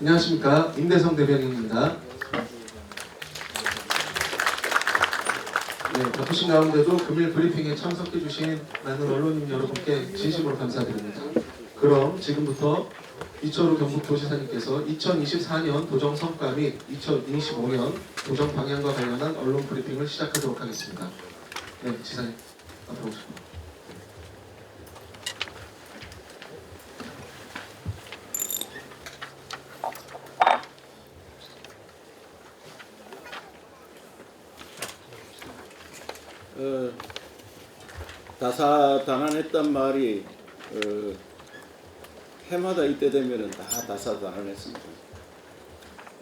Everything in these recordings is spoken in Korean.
안녕하십니까, 임대성 대변인입니다. 네, 바쁘신 가운데도 금일 브리핑에 참석해 주신 많은 언론인 여러분께 진심으로 감사드립니다. 그럼 지금부터 이철우 경북도지사님께서 2024년 도정 성과 및 2025년 도정 방향과 관련한 언론 브리핑을 시작하도록 하겠습니다. 네, 지사님 앞으로 오십니다. 다사다난했단 말이 해마다 이때 되면은 다 다사다난했습니다.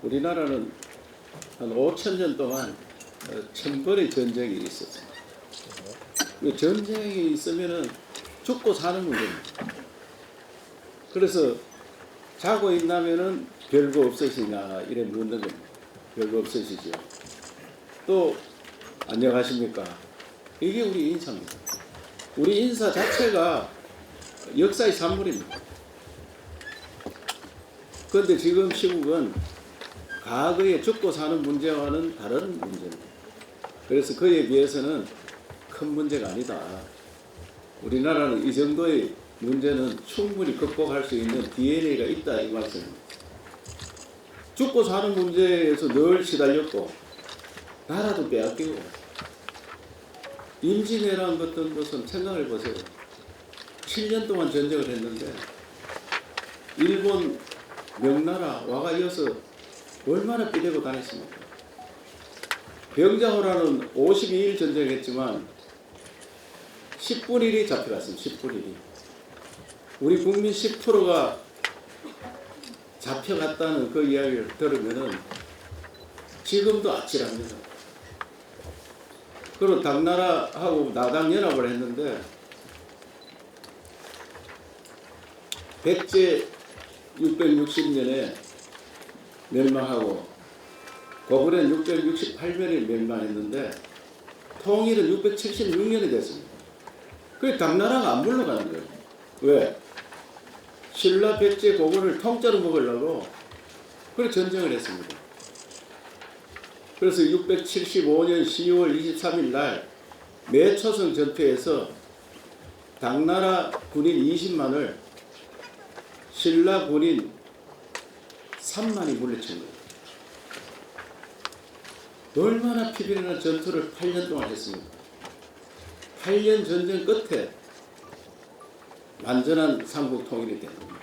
우리나라는 한 5,000년 동안 1,000번의 전쟁이 있었습니다. 전쟁이 있으면은 죽고 사는 문제입니다. 그래서 자고 있나면은 별거 없으시냐 이래 묻는 겁니다. 별거 없으시죠. 또 안녕하십니까? 이게 우리 인사입니다. 우리 인사 자체가 역사의 산물입니다. 그런데 지금 시국은 과거에 죽고 사는 문제와는 다른 문제입니다. 그래서 그에 비해서는 큰 문제가 아니다. 우리나라는 이 정도의 문제는 충분히 극복할 수 있는 DNA가 있다 이 말씀입니다. 죽고 사는 문제에서 늘 시달렸고 나라도 빼앗기고 임진왜란 같은 것은 생각을 보세요. 7년 동안 전쟁을 했는데 일본 명나라 와가 이어서 얼마나 삐대고 다녔습니까? 병자호란은 52일 전쟁했지만 10분의 1이 잡혀갔습니다. 10분의 1이. 우리 국민 10%가 잡혀갔다는 그 이야기를 들으면은 지금도 아찔합니다. 그리고 당나라하고 나당 연합을 했는데 백제 660년에 멸망하고 고구려는 668년에 멸망했는데 통일은 676년이 됐습니다. 그게 당나라가 안 물러가는 거예요. 왜? 신라, 백제, 고구려를 통째로 먹으려고 그래 전쟁을 했습니다. 그래서 675년 10월 23일 날 매초성 전투에서 당나라 군인 20만을 신라 군인 3만이 물리친 거예요. 얼마나 피비린한 전투를 8년 동안 했습니까? 8년 전쟁 끝에 완전한 삼국 통일이 된 겁니다.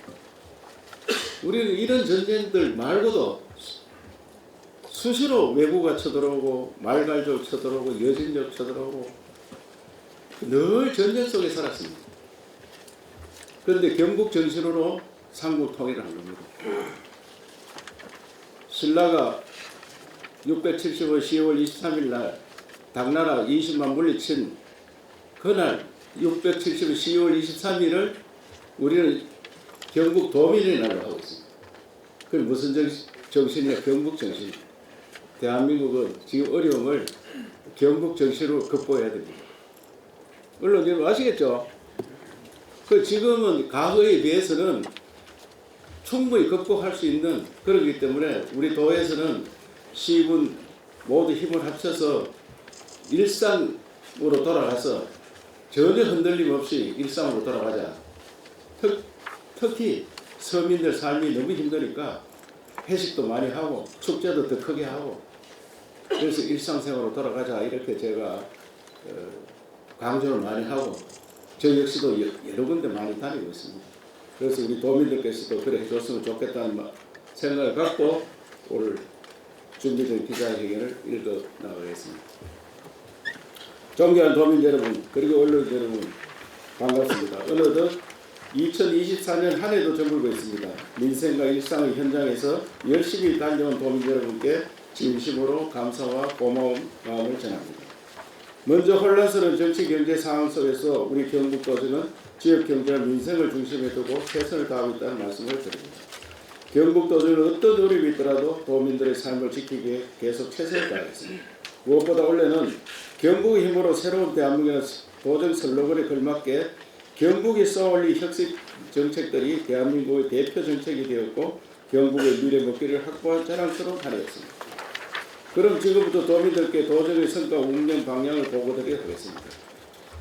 우리는 이런 전쟁들 말고도 수시로 외구가 쳐들어오고 말갈족 쳐들어오고 여진족 쳐들어오고 늘 전쟁 속에 살았습니다. 그런데 경국 정신으로 삼국 통일을 한 겁니다. 신라가 675 10월 23일 날 당나라 20만 물리친 그날 675 10월 23일을 우리는 경국 도민의 날로 하고 있습니다. 그게 무슨 정신이냐? 경국 정신. 대한민국은 지금 어려움을 경국 정신으로 극복해야 됩니다. 물론 여러분 아시겠죠? 그 지금은 과거에 비해서는 충분히 극복할 수 있는 그러기 때문에 우리 도에서는 시군 모두 힘을 합쳐서 일상으로 돌아가서 전혀 흔들림 없이 일상으로 돌아가자. 특히 서민들 삶이 너무 힘드니까 회식도 많이 하고 축제도 더 크게 하고 그래서 일상생활로 돌아가자 이렇게 제가 강조를 많이 하고 저 역시도 여러 군데 많이 다니고 있습니다. 그래서 우리 도민들께서도 그래 해줬으면 좋겠다는 생각을 갖고 오늘 준비된 기자회견을 읽어 나가겠습니다. 존경하는 도민 여러분 그리고 언론 여러분 반갑습니다. 어느덧 2024년 한 해도 접어들고 있습니다. 민생과 일상의 현장에서 열심히 달려온 도민 여러분께 진심으로 감사와 고마운 마음을 전합니다. 먼저 혼란스러운 정치 경제 상황 속에서 우리 경북도지는 지역 경제와 민생을 중심에 두고 최선을 다하고 있다는 말씀을 드립니다. 경북도지는 어떤 어려움이 있더라도 도민들의 삶을 지키기 위해 계속 최선을 다하겠습니다. 무엇보다 올해는 경북의 힘으로 새로운 대한민국의 도정 슬로건에 걸맞게 경북이 써올린 혁신 정책들이 대한민국의 대표 정책이 되었고 경북의 미래 먹기를 확보한 자랑스러운 한 해였습니다. 그럼 지금부터 도민들께 도정의 성과 운영 방향을 보고드리도록 하겠습니다.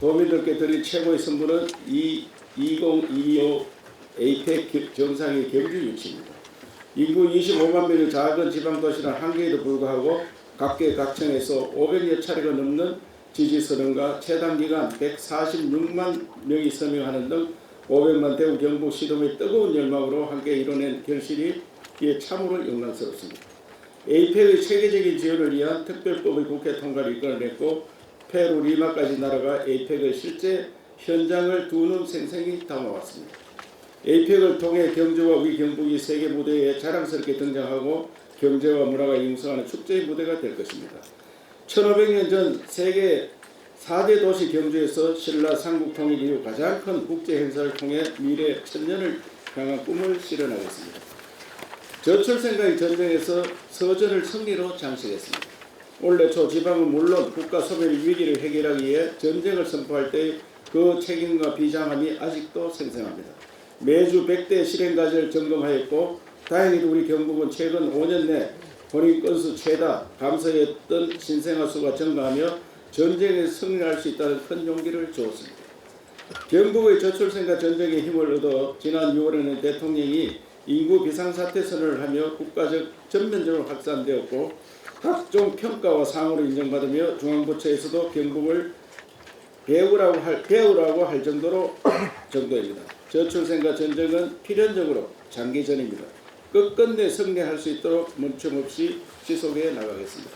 도민들께 드릴 최고의 선물은 2025 에이펙 정상의 경주 유치입니다. 인구 25만 명의 작은 지방도시란 한계에도 불구하고 각계각층에서 500여 차례가 넘는 지지선언과 최단기간 146만 명이 서명하는 등 500만 대구 경북 시도의 뜨거운 열망으로 함께 이뤄낸 결실이 이에 참으로 영광스럽습니다. 에이펙의 체계적인 지원을 위한 특별법의 국회 통과를 이끌어냈고 페루 리마까지 날아가 에이펙의 실제 현장을 두 눈 생생히 담아왔습니다. 에이펙을 통해 경주와 우리 경북이 세계 무대에 자랑스럽게 등장하고 경제와 문화가 융성하는 축제의 무대가 될 것입니다. 1500년 전 세계 4대 도시 경주에서 신라 삼국 통일 이후 가장 큰 국제 행사를 통해 미래 천년을 향한 꿈을 실현하겠습니다. 저출생과의 전쟁에서 서전을 승리로 장식했습니다. 올해 초 지방은 물론 국가 소멸 위기를 해결하기 위해 전쟁을 선포할 때의 그 책임과 비장함이 아직도 생생합니다. 매주 100대 실행과제를 점검하였고 다행히도 우리 경북은 최근 5년 내 본인 건수 최다 감소했던 신생아 수가 증가하며 전쟁에 승리할 수 있다는 큰 용기를 주었습니다. 경북의 저출생과 전쟁에 힘을 얻어 지난 6월에는 대통령이 인구 비상사태 선언을 하며 국가적 전면적으로 확산되었고 각종 평가와 상으로 인정받으며 중앙부처에서도 경북을 배우라고 할 정도입니다. 저출생과 전쟁은 필연적으로 장기전입니다. 끝끝내 승리할 수 있도록 멈춤없이 지속해 나가겠습니다.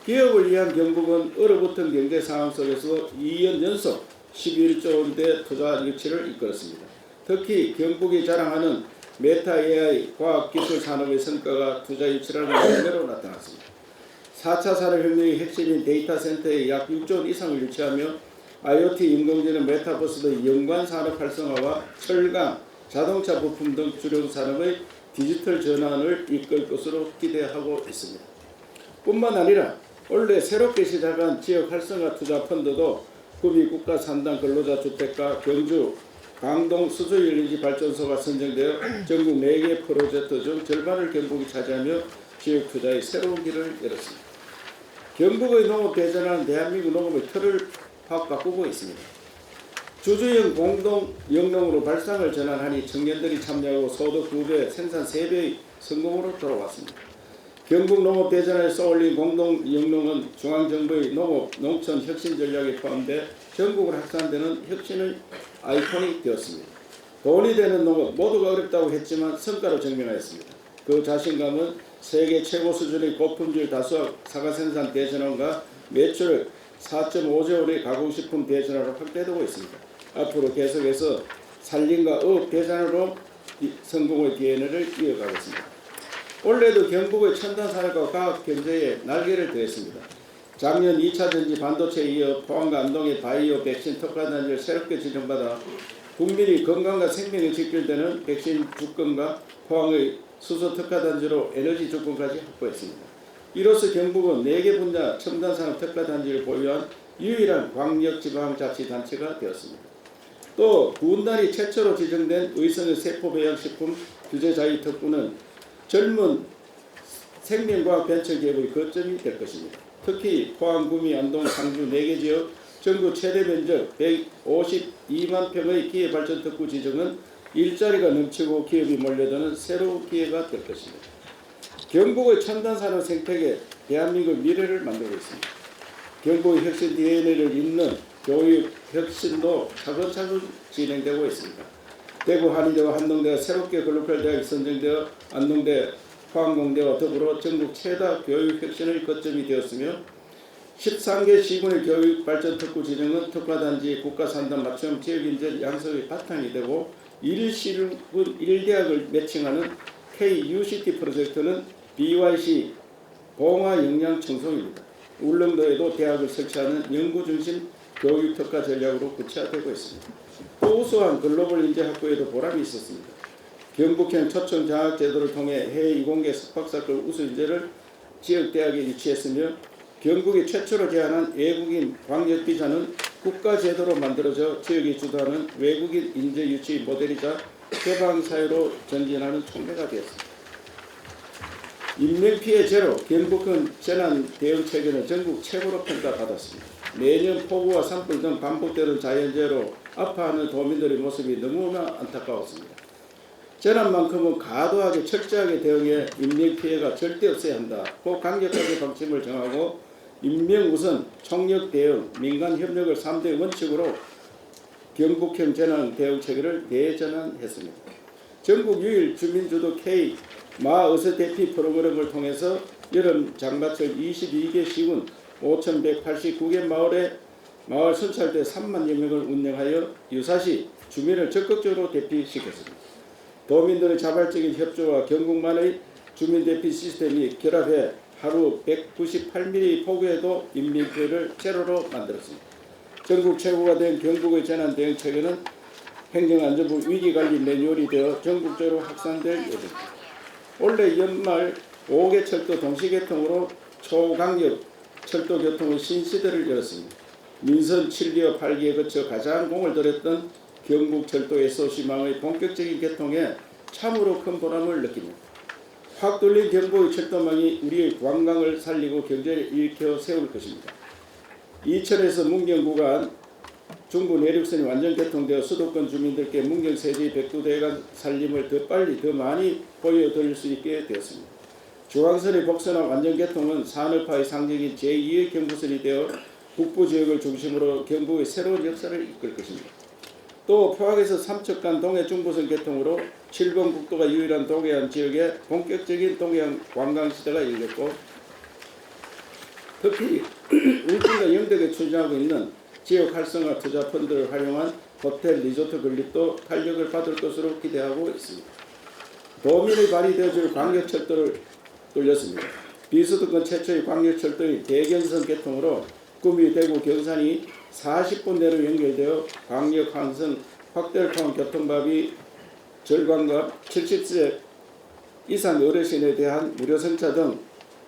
기업을 위한 경북은 얼어붙은 경제 상황 속에서 2년 연속 11조 원대 투자 유치를 이끌었습니다. 특히 경북이 자랑하는 메타 AI 과학기술 산업의 성과가 투자 유치라는 열매로 나타났습니다. 4차 산업혁명의 핵심인 데이터 센터에 약 6조 원 이상을 유치하며 IoT, 인공지능, 메타버스 등 연관 산업 활성화와 철강, 자동차 부품 등 주력 산업의 디지털 전환을 이끌 것으로 기대하고 있습니다. 뿐만 아니라 올해 새롭게 시작한 지역 활성화 투자 펀드도 구미 국가 산당 근로자 주택가, 경주 강동 수소에너지 발전소가 선정되어 전국 4개 프로젝트 중 절반을 경북이 차지하며 지역 투자의 새로운 길을 열었습니다. 경북의 농업 대전환은 대한민국 농업의 틀을 확 바꾸고 있습니다. 주주형 공동 영농으로 발상을 전환하니 청년들이 참여하고 소득 2배, 생산 3배의 성공으로 돌아왔습니다. 경북 농업 대전환에 쏘올린 공동 영농은 중앙정부의 농업, 농촌 혁신 전략에 포함돼 전국으로 확산되는 혁신의 아이콘이 되었습니다. 돈이 되는 농업 모두가 어렵다고 했지만 성과로 증명하였습니다. 그 자신감은 세계 최고 수준의 고품질 다수학 사과 생산 대전환과 매출 4.5조 원의 가공식품 대전환으로 확대되고 있습니다. 앞으로 계속해서 산림과 어업 대전환으로 성공의 DNA를 이어가겠습니다. 올해도 경북의 첨단 산업과 과학 경제에 날개를 더했습니다. 작년 2차 전지 반도체에 이어 포항과 안동의 바이오 백신 특화단지를 새롭게 지정받아 국민이 건강과 생명에 직결되는 백신 주권과 포항의 수소 특화단지로 에너지 주권까지 확보했습니다. 이로써 경북은 4개 분야 첨단산업 특화단지를 보유한 유일한 광역지방자치단체가 되었습니다. 또 구운단이 최초로 지정된 의성의 세포배양식품 규제자의 특구는 젊은 생명과학 벤처기업의 거점이 될 것입니다. 특히 포항, 구미, 안동, 상주 4개 지역 전국 최대 면적 152만 평의 기회발전특구 지정은 일자리가 넘치고 기업이 몰려드는 새로운 기회가 될 것입니다. 경북의 첨단산업 생태계 대한민국 미래를 만들고 있습니다. 경북의 혁신 DNA를 잇는 교육 혁신도 차근차근 진행되고 있습니다. 대구 한의대와 한동대가 새롭게 글로벌 대학이 선정되어 안동대, 포항공대와 더불어 전국 최다 교육 혁신의 거점이 되었으며 13개 시군의 교육 발전 특구 지정은 특화단지 국가산단 맞춤 지역인재 양성의 바탕이 되고 1시군 1대학을 매칭하는 KUCT 프로젝트는 BYC 봉화영양청송입니다. 울릉도에도 대학을 설치하는 연구중심 교육특화 전략으로 구체화되고 있습니다. 또 우수한 글로벌 인재 확보에도 보람이 있었습니다. 경북형 초청장학 제도를 통해 해외 이공계 석박사급 우수 인재를 지역대학에 유치했으며 경북이 최초로 제안한 외국인 광역비자는 국가제도로 만들어져 지역이 주도하는 외국인 인재 유치 모델이자 개방사회로 전진하는 촉매가 되었습니다. 인명피해 제로 경북형 재난 대응 체계는 전국 최고로 평가받았습니다. 매년 폭우와 산불 등 반복되는 자연재해로 아파하는 도민들의 모습이 너무나 안타까웠습니다. 재난만큼은 과도하게 철저하게 대응해 인명피해가 절대 없어야 한다. 꼭 강력하게 방침을 정하고 인명우선, 총력 대응, 민간 협력을 3대 원칙으로 경북형 재난 대응 체계를 대전환했습니다. 전국 유일 주민주도 K 마을에서 대피 프로그램을 통해서 여름 장마철 22개 시군 5,189개 마을 순찰대 3만여 명을 운영하여 유사시 주민을 적극적으로 대피시켰습니다. 도민들의 자발적인 협조와 경북만의 주민 대피 시스템이 결합해 하루 198mm 폭우에도 인명피해를 제로로 만들었습니다. 전국 최고가 된 경북의 재난 대응 체계는 행정안전부 위기관리 매뉴얼이 되어 전국적으로 확산될 예정입니다. 올해 연말 5개 철도 동시개통으로 초강력 철도 교통의 신시대를 열었습니다. 민선 7기와 8기에 거쳐 가장 공을 들였던 경북 철도 SOC망의 본격적인 개통에 참으로 큰 보람을 느낍니다. 확 뚫린 경북의 철도망이 우리의 관광을 살리고 경제를 일으켜 세울 것입니다. 이천에서 문경 구간 중부 내륙선이 완전 개통되어 수도권 주민들께 문경 세지 백두대간 살림을 더 빨리 더 많이 보여드릴 수 있게 되었습니다. 중앙선의 복선화 완전 개통은 산업화의 상징인 제2의 경부선이 되어 북부 지역을 중심으로 경북의 새로운 역사를 이끌 것입니다. 또 포항에서 삼척간 동해 중부선 개통으로 7번 국도가 유일한 동해안 지역에 본격적인 동해안 관광시대가 열렸고 특히 울진과 영덕에 추진하고 있는 지역 활성화 투자 펀드를 활용한 호텔 리조트 건립도 탄력을 받을 것으로 기대하고 있습니다. 도민의 발이 되어줄 광역철도를 뚫렸습니다. 비수도권 최초의 광역철도의 대경선 개통으로 구미, 대구, 경산이 40분 내로 연결되어 광역 항선 확대를 통한 교통밥이 절반과 70세 이상 어르신에 대한 무료 승차 등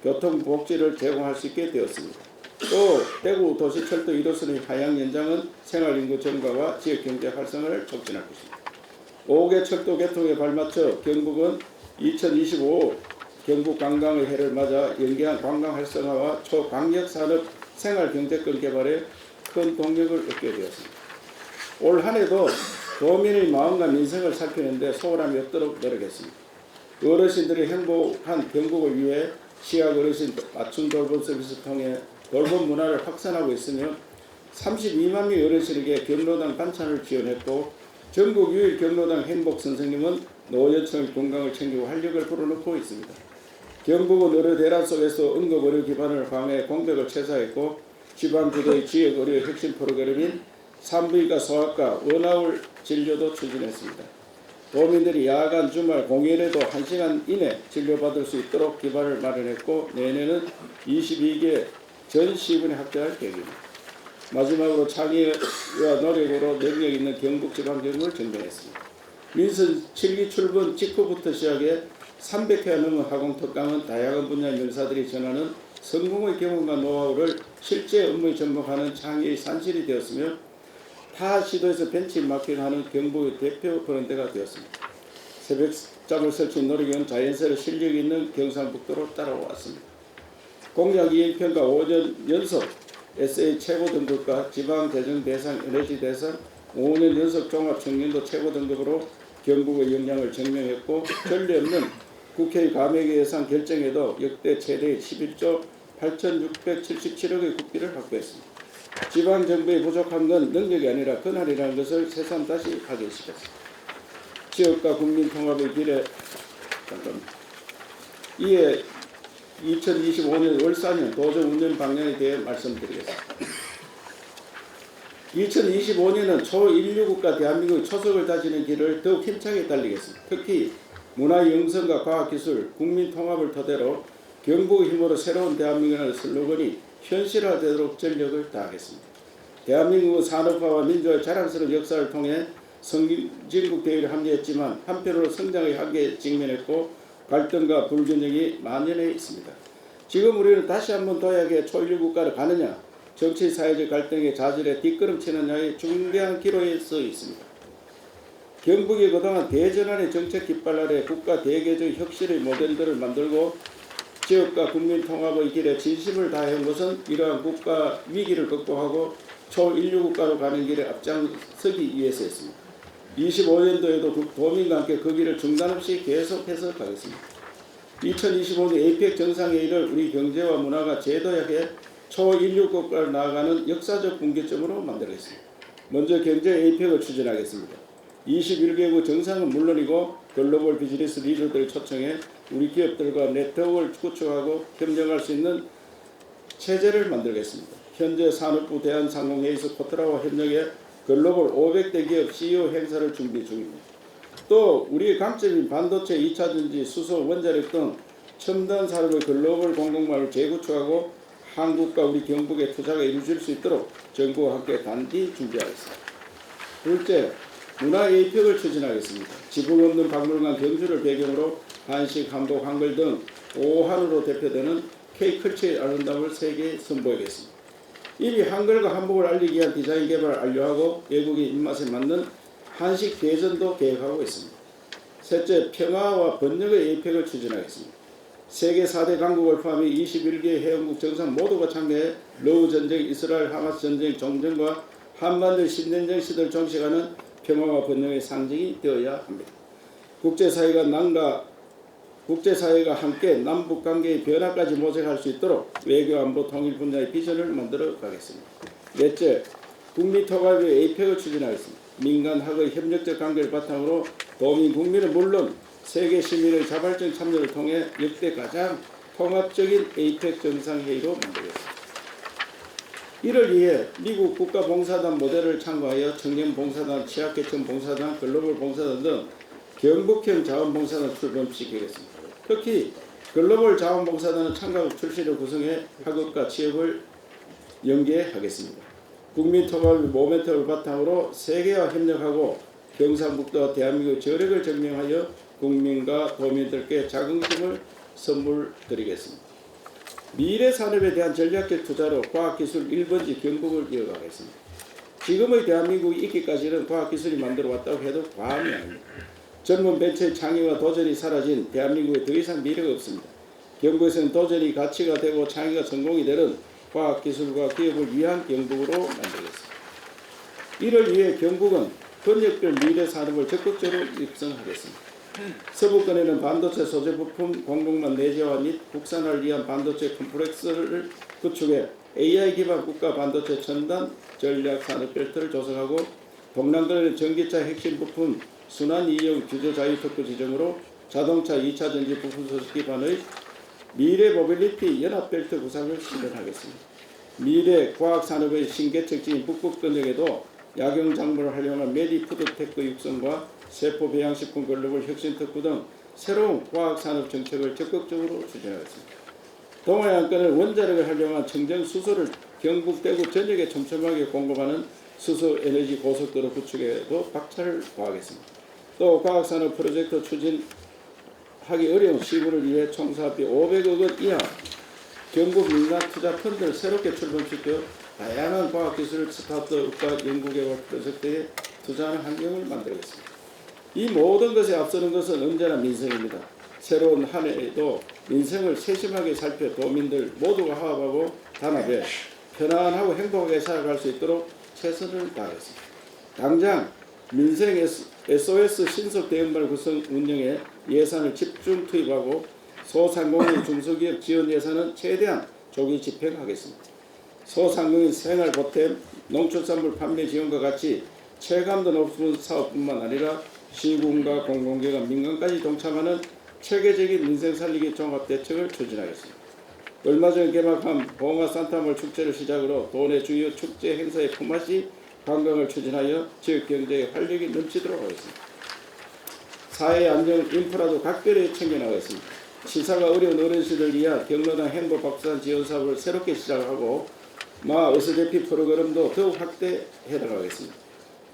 교통복지를 제공할 수 있게 되었습니다. 또 대구 도시철도 1호선의 하향 연장은 생활인구 증가와 지역경제 활성화를 촉진할 것입니다. 5개 철도 개통에 발맞춰 경북은 2025 경북 관광의 해를 맞아 연계한 관광 활성화와 초광역산업 생활경제권 개발에 큰 동력을 얻게 되었습니다. 올 한해도 도민의 마음과 민생을 살피는 데 소홀함이 없도록 노력했습니다. 어르신들의 행복한 경북을 위해 시각 어르신 맞춤 돌봄 서비스를 통해 돌봄 문화를 확산하고 있으며 32만 명의 어르신에게 경로당 반찬을 지원했고 전국 유일 경로당 행복 선생님은 노년층의 건강을 챙기고 활력을 불어넣고 있습니다. 경북은 의료 대란 속에서 응급 의료 기반을 강화해 공백을 최소화했고 지방부도의 지역 의료 혁신 프로그램인 산부인과 소아과 원아울 진료도 추진했습니다. 도민들이 야간 주말 공휴일에도 1시간 이내 진료받을 수 있도록 기반을 마련했고 내년은 22개 전 시군에 확대할 계획입니다. 마지막으로 창의와 노력으로 능력 있는 경북지방정부를 전정했습니다. 민선 7기 출범 직후부터 시작해 300회가 넘은 학원특강은 다양한 분야 명사들이 전하는 성공의 경험과 노하우를 실제 업무에 접목하는 창의의 산실이 되었으며 타 시도에서 벤치마킹하는 경북의 대표 브랜드가 되었습니다. 새벽잠을 설친 노력은 자연스레 실력이 있는 경상북도로 따라왔습니다. 공약 이행평가 5년 연속 SA 최고 등급과 지방재정 대상 에너지 대상 5년 연속 종합청년도 최고 등급으로 경북의 역량을 증명했고 전례 없는 국회의 감액 예산 결정에도 역대 최대 11조 8,677억의 국비를 확보했습니다. 지방정부에 부족한 건 능력이 아니라 권한이라는 것을 새삼 다시 확인시켰습니다. 지역과 국민 통합의 길에 이에 2025년 월 4년 도정 운영 방향에 대해 말씀드리겠습니다. 2025년은 초인류국가 대한민국의 초석을 다지는 길을 더욱 힘차게 달리겠습니다. 특히 문화 영성과 과학기술, 국민 통합을 토대로 경북의 힘으로 새로운 대한민국이라는 슬로건이 현실화되도록 전력을 다하겠습니다. 대한민국은 산업화와 민주화의 자랑스러운 역사를 통해 선진국 대회에 합류했지만 한편으로 성장의 한계에 직면했고 갈등과 불균형이 만연해 있습니다. 지금 우리는 다시 한번 도약의 초일류 국가를 가느냐 정치 사회적 갈등의 자질에 뒷걸음치느냐의 중대한 기로에 서 있습니다. 경북이 그동안 대전환의 정책 깃발 아래 국가 대개적 혁신의 모델들을 만들고 지역과 국민 통합의 길에 진심을 다해온 것은 이러한 국가 위기를 극복하고 초인류 국가로 가는 길에 앞장서기 위해서였습니다. 25년도에도 도민과 함께 그 길을 중단 없이 계속해서 가겠습니다. 2025년 에이펙 정상회의를 우리 경제와 문화가 제도하게 초인류 국가를 나아가는 역사적 분기점으로 만들겠습니다. 먼저 경제 에이펙을 추진하겠습니다. 21개국 정상은 물론이고 글로벌 비즈니스 리더들을 초청해 우리 기업들과 네트워크를 구축하고 협력할 수 있는 체제를 만들겠습니다. 현재 산업부 대한상공회의소 코트라와 협력해 글로벌 500대 기업 CEO 행사를 준비 중입니다. 또 우리의 강점인 반도체, 2차전지, 수소, 원자력 등 첨단 산업의 글로벌 공동망을 재구축하고 한국과 우리 경북의 투자가 이루어질 수 있도록 정부와 함께 단디 준비하겠습니다. 둘째, 문화 에이펙을 추진하겠습니다. 지붕 없는 박물관 경주를 배경으로 한식, 한복, 한글 등 5한으로 대표되는 K컬처의 아름다움을 세계에 선보이겠습니다. 이미 한글과 한복을 알리기 위한 디자인 개발을 완료하고 외국인 입맛에 맞는 한식 대전도 계획하고 있습니다. 셋째, 평화와 번영의 에이펙을 추진하겠습니다. 세계 4대 강국을 포함해 21개 회원국 정상 모두가 참여해 러우 전쟁, 이스라엘 하마스 전쟁 종전과 한반도 신전쟁 시대를 종식하는 평화와 번영의 상징이 되어야 합니다. 국제사회가 함께 남북관계의 변화까지 모색할 수 있도록 외교 안보 통일 분야의 비전을 만들어 가겠습니다. 넷째, 국민통합의 에이펙을 추진하겠습니다. 민간학의 협력적 관계를 바탕으로 도민 국민은 물론 세계 시민의 자발적 참여를 통해 역대 가장 통합적인 에이펙 정상회의로 만들겠습니다. 이를 위해 미국 국가봉사단 모델을 참고하여 청년봉사단, 취약계층 봉사단, 글로벌 봉사단 등 경북형 자원봉사단을 출범시키겠습니다. 특히 글로벌 자원봉사단은 참가국 출신을 구성해 학업과 취업을 연계하겠습니다. 국민통합의 모멘텀을 바탕으로 세계와 협력하고 경상북도와 대한민국의 저력을 증명하여 국민과 도민들께 자긍심을 선물드리겠습니다. 미래 산업에 대한 전략적 투자로 과학기술 1번지 경북을 이어가겠습니다. 지금의 대한민국이 있기까지는 과학기술이 만들어 왔다고 해도 과언이 아닙니다. 젊은 벤처의 창의와 도전이 사라진 대한민국에 더 이상 미래가 없습니다. 경북에서는 도전이 가치가 되고 창의가 성공이 되는 과학기술과 기업을 위한 경북으로 만들겠습니다. 이를 위해 경북은 번역될 미래 산업을 적극적으로 육성하겠습니다. 서부권에는 반도체 소재 부품 공급망 내재화 및 국산화를 위한 반도체 컴플렉스를 구축해 AI 기반 국가 반도체 첨단 전략 산업 벨트를 조성하고 동남권에는 전기차 핵심 부품 순환 이용 규제 자유 특구 지정으로 자동차 2차 전지 부품 소속 기반의 미래 모빌리티 연합 벨트 구상을 실현하겠습니다. 미래 과학 산업의 신개척지인 북극권역에도 약용 작물을 활용한 메디푸드테크 육성과 세포 배양식품 글로벌 혁신 특구 등 새로운 과학 산업 정책을 적극적으로 추진하겠습니다. 동해안권은 원자력을 활용한 청정 수소를 경북 대구 전역에 촘촘하게 공급하는 수소 에너지 고속도로 구축에도 박차를 가하겠습니다. 또 과학산업 프로젝트 추진하기 어려운 시군을 위해 총 사업비 500억 원 이하 경북 민간 투자 펀드를 새롭게 출범시켜 다양한 과학기술 스타트업과 연구개발 프로젝트에 투자하는 환경을 만들겠습니다. 이 모든 것에 앞서는 것은 언제나 민생입니다. 새로운 한 해에도 민생을 세심하게 살펴 도민들 모두가 화합하고 단합해 편안하고 행복하게 살아갈 수 있도록 최선을 다하겠습니다. 당장 민생 SOS 신속 대응반 구성 운영에 예산을 집중 투입하고 소상공인 중소기업 지원 예산은 최대한 조기 집행하겠습니다. 소상공인 생활보탬, 농축산물 판매 지원과 같이 체감도 높은 사업뿐만 아니라 시군과 공공기관, 민간까지 동참하는 체계적인 민생 살리기 종합대책을 추진하겠습니다. 얼마 전 개막한 봉화 산타몰 축제를 시작으로 도내 주요 축제 행사의 품앗이 관광을 추진하여 지역 경제에 활력이 넘치도록 하겠습니다. 사회 안정 인프라도 각별히 챙겨나가겠습니다. 시사가 어려운 어르신들을 위한 경로당 행복 박수산 지원 사업을 새롭게 시작하고 마 어스대피 프로그램도 더욱 확대해 나가겠습니다.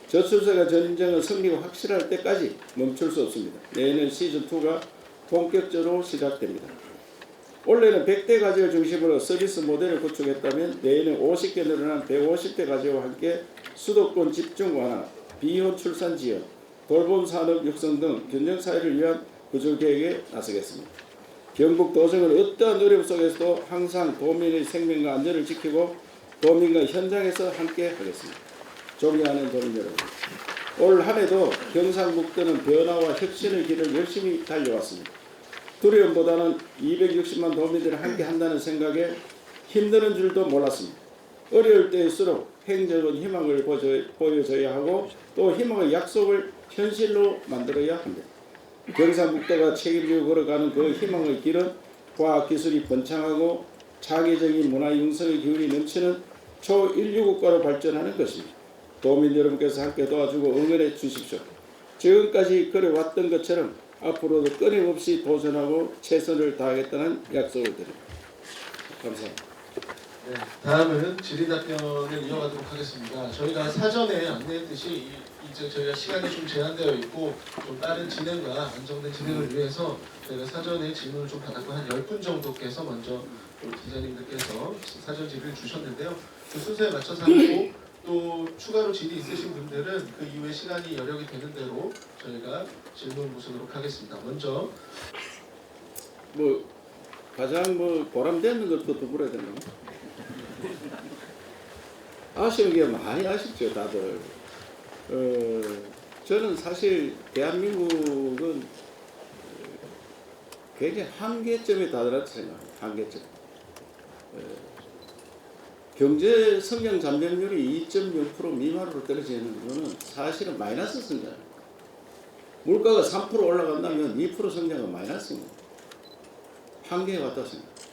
저출생과 전쟁은 승리가 확실할 때까지 멈출 수 없습니다. 내년 시즌2가 본격적으로 시작됩니다. 올해는 100대 가지를 중심으로 서비스 모델을 구축했다면 내년에 50개 늘어난 150대 가지와 함께 수도권 집중 완화, 비혼 출산 지원, 돌봄 산업 육성 등 균형 사회를 위한 구조 계획에 나서겠습니다. 경북 도정은 어떠한 어려움 속에서도 항상 도민의 생명과 안전을 지키고 도민과 현장에서 함께 하겠습니다. 존경하는 도민 여러분, 올 한해도 경상북도는 변화와 혁신의 길을 열심히 달려왔습니다. 두려움보다는 260만 도민들이 함께 한다는 생각에 힘드는 줄도 몰랐습니다. 어려울 때일수록 행정은 희망을 보여줘야 하고 또 희망의 약속을 현실로 만들어야 합니다. 경상북도가 책임지고 걸어가는 그 희망의 길은 과학기술이 번창하고 창의적인 문화융성의 기운이 넘치는 초인류 국가로 발전하는 것입니다. 도민 여러분께서 함께 도와주고 응원해 주십시오. 지금까지 그래왔던 것처럼 앞으로도 끊임없이 도전하고 최선을 다하겠다는 약속을 드립니다. 감사합니다. 네, 다음은 질의답변을 이어가도록 하겠습니다. 저희가 사전에 안내했듯이 이제 저희가 시간이 좀 제한되어 있고 좀 빠른 진행과 안정된 진행을 위해서 저희가 사전에 질문을 좀 받았고 한 10분 정도께서 먼저 기자님들께서 사전 질의를 주셨는데요. 그 순서에 맞춰서 하고 또 추가로 질의 있으신 분들은 그 이후에 시간이 여력이 되는 대로 저희가 질문 모시도록 하겠습니다. 먼저 가장 보람되는 것부터 물어야 되나? 아쉬운 게 많이 아쉽죠, 다들. 저는 사실 대한민국은 굉장히 한계점에 다다랐다고 생각합니다. 한계점. 경제 성장 잠정률이 2.0% 미만으로 떨어지는 것은 사실은 마이너스 성장. 물가가 3% 올라간다면 2% 성장은 마이너스입니다. 한계에 왔다고 생각합니다.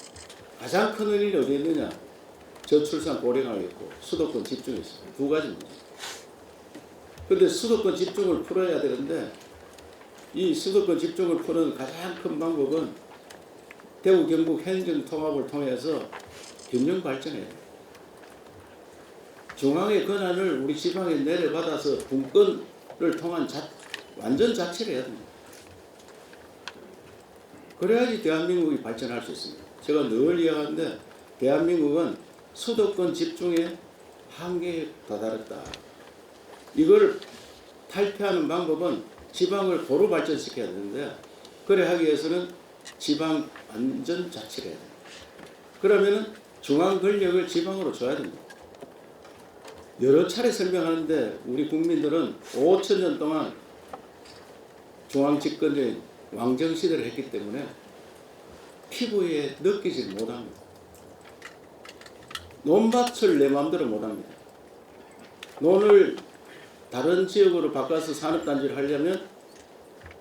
가장 큰 원인이 어디에 있느냐? 저출산 고령화가 있고 수도권 집중이 있습니다. 두 가지입니다. 그런데 수도권 집중을 풀어야 되는데 이 수도권 집중을 푸는 가장 큰 방법은 대구 경북 행정 통합을 통해서 균형 발전해야 돼요. 중앙의 권한을 우리 지방에 내려받아서 분권을 통한 완전 자치를 해야 됩니다. 그래야지 대한민국이 발전할 수 있습니다. 제가 늘 이야기하는데 대한민국은 수도권 집중에 한계에 다다랐다. 이걸 탈피하는 방법은 지방을 도로 발전시켜야 되는데 그래 하기 위해서는 지방 완전 자치를 해야 됩니다. 그러면은 중앙 권력을 지방으로 줘야 됩니다. 여러 차례 설명하는데 우리 국민들은 5,000년 동안 중앙 집권의 왕정 시대를 했기 때문에 피부에 느끼지 못합니다. 논밭을 내 마음대로 못합니다. 논을 다른 지역으로 바꿔서 산업단지를 하려면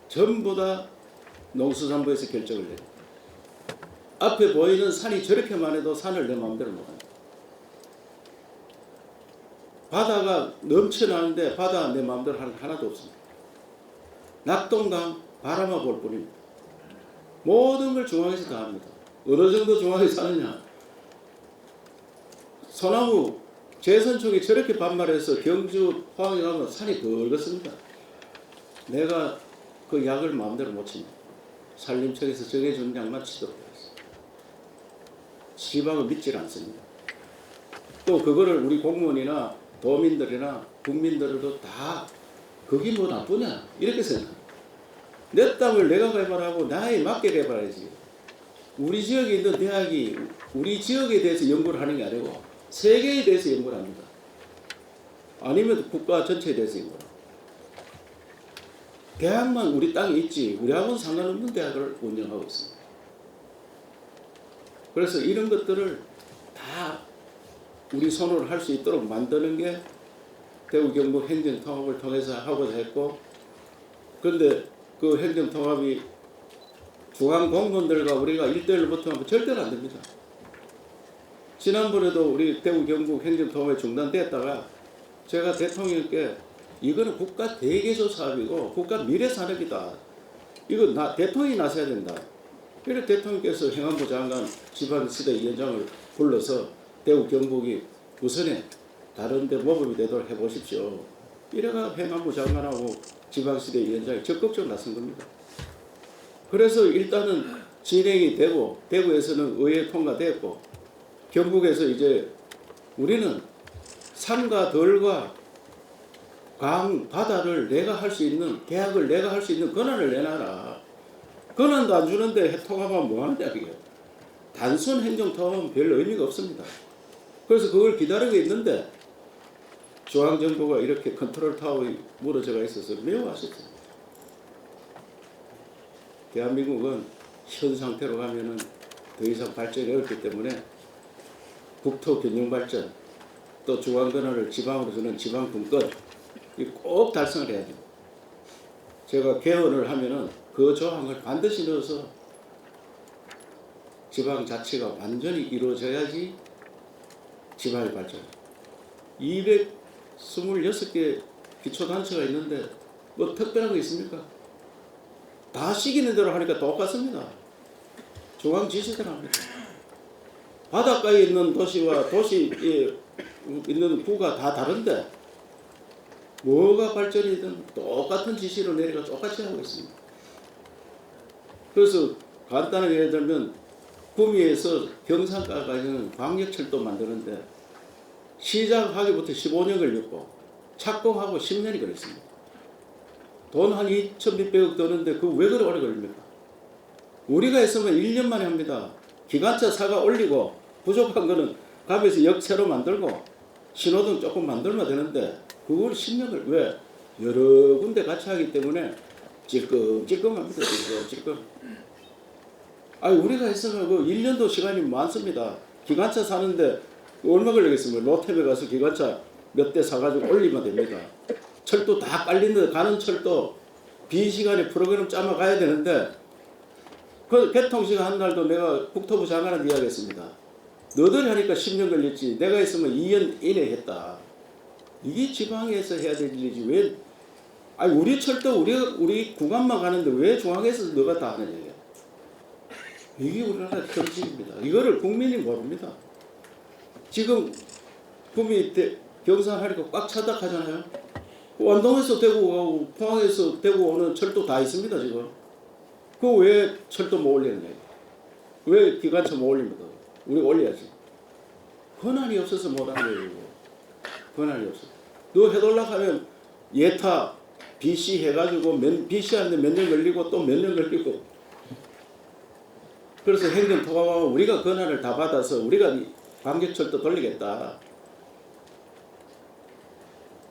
전부 다 농수산부에서 결정을 해요. 앞에 보이는 산이 저렇게만 해도 산을 내 마음대로 못합니다. 바다가 넘쳐나는데 바다 내 마음대로 하는 게 하나도 없습니다. 낙동강 바라만 볼 뿐입니다. 모든 걸 중앙에서 다 합니다. 어느 정도 중앙에 사느냐. 소나무 제선총이 저렇게 반발해서 경주 포항에 가면 산이 굵었습니다. 내가 그 약을 마음대로 못 칩니다. 산림청에서 정해준 약만 치도록 하겠습니다. 지방은 믿질 않습니다. 또 그거를 우리 공무원이나 도민들이나 국민들도 다 그게 뭐 나쁘냐 이렇게 생각합니다. 내 땅을 내가 개발하고 나에 맞게 개발해야지. 우리 지역에 있는 대학이 우리 지역에 대해서 연구를 하는 게 아니고 세계에 대해서 연구를 합니다. 아니면 국가 전체에 대해서 연구를 합니다. 대학만 우리 땅에 있지 우리하고는 상관없는 대학을 운영하고 있습니다. 그래서 이런 것들을 다 우리 손으로 할 수 있도록 만드는 게 대구 경북 행정통합을 통해서 하고자 했고, 그런데 그 행정통합이 중앙 공무원들과 우리가 1대1로 붙으면 절대로 안 됩니다. 지난번에도 우리 대구 경북 행정통합이 중단됐다가 제가 대통령께 이거는 국가 대개조 사업이고 국가 미래 산업이다. 이거 대통령이 나서야 된다. 그래서 대통령께서 행안부 장관 지방시대위원장을 불러서 대구 경북이 우선에 다른 데 모범이 되도록 해보십시오. 이래가 행안부 장관하고 지방시대위원장이 적극적으로 나선 겁니다. 그래서 일단은 진행이 되고 대구에서는 의회 통과됐고 경북에서 이제 우리는 산과 들과 강, 바다를 내가 할 수 있는, 대학을 내가 할 수 있는 권한을 내놔라. 권한도 안 주는데 통합하면 뭐 하느냐 이게. 단순 행정 통합은 별 의미가 없습니다. 그래서 그걸 기다리고 있는데 중앙정부가 이렇게 컨트롤 타워에 무너져가 있어서 매우 아쉽습니다. 대한민국은 현 상태로 가면은 더 이상 발전이 어렵기 때문에 국토 균형 발전, 또 중앙 권한을 지방으로 주는 지방 분권 꼭 달성을 해야 돼요. 제가 개헌을 하면은 그 조항을 반드시 넣어서 지방 자치가 완전히 이루어져야지 지방의 발전. 226개 기초단체가 있는데 뭐 특별한 거 있습니까? 다 시키는 대로 하니까 똑같습니다. 중앙 지시대로 합니다. 바닷가에 있는 도시와 도시에 있는 구가 다 다른데 뭐가 발전이든 똑같은 지시를 내리가 똑같이 하고 있습니다. 그래서 간단하게 예를 들면 구미에서 경산까지는 광역철도 만드는데 시작하기부터 15년 걸렸고 착공하고 10년이 걸렸습니다. 돈 한 2,600억 드는데 그거 왜 그렇게 오래 걸립니까? 우리가 했으면 1년 만에 합니다. 기관차 사가 올리고 부족한 거는 갑에서 역채로 만들고 신호등 조금 만들면 되는데 그걸 10년을 왜? 여러 군데 같이 하기 때문에 찔끔찔끔합니다. 찔끔. 아니 우리가 했으면 그 1년도 시간이 많습니다. 기관차 사는데 얼마 걸리겠습니까? 롯데에 가서 기관차 몇 대 사가지고 올리면 됩니다. 철도 다 깔린데 가는 철도 빈 시간에 프로그램 짜마 가야 되는데 그 개통시간 한 날도 내가 국토부 장관한테 이야기했습니다. 너들이 하니까 10년 걸렸지 내가 했으면 2년 이내에 했다. 이게 지방에서 해야 될 일이지 왜 아니 우리 철도 우리 구간만 가는데 왜 중앙에서 너가 다 하느냐 이게 우리나라 현실입니다. 이거를 국민이 모릅니다. 지금 구미 경산 하니까 꽉 차다 하잖아요. 완동에서 대구 가고 포항에서 대구 오는 철도 다 있습니다 지금. 그거 왜 철도 못 올리느냐? 왜 기관차 못 올립니까? 우리 올려야지. 권한이 없어서 못하는 거예요. 권한이 없어. 너 해달라 하면 예타 BC 해가지고 BC 하는데 몇 년 걸리고 또 몇 년 걸리고. 그래서 행정통합하면 우리가 권한을 다 받아서 우리가 광역철도 돌리겠다.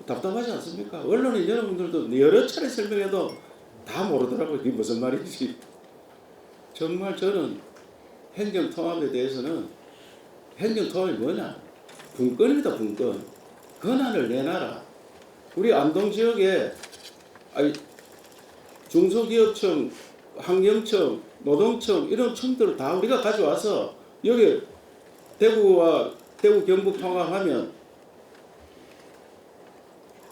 답답하지 않습니까? 언론인 여러분들도 여러 차례 설명해도 다 모르더라고요. 이게 무슨 말인지. 정말 저는 행정통합에 대해서는 행정통합이 뭐냐? 분권입니다. 분권. 권한을 내놔라. 우리 안동지역에 중소기업청, 환경청, 노동청 이런 청들을 다 우리가 가져와서 여기 대구와 대구 경북 통합하면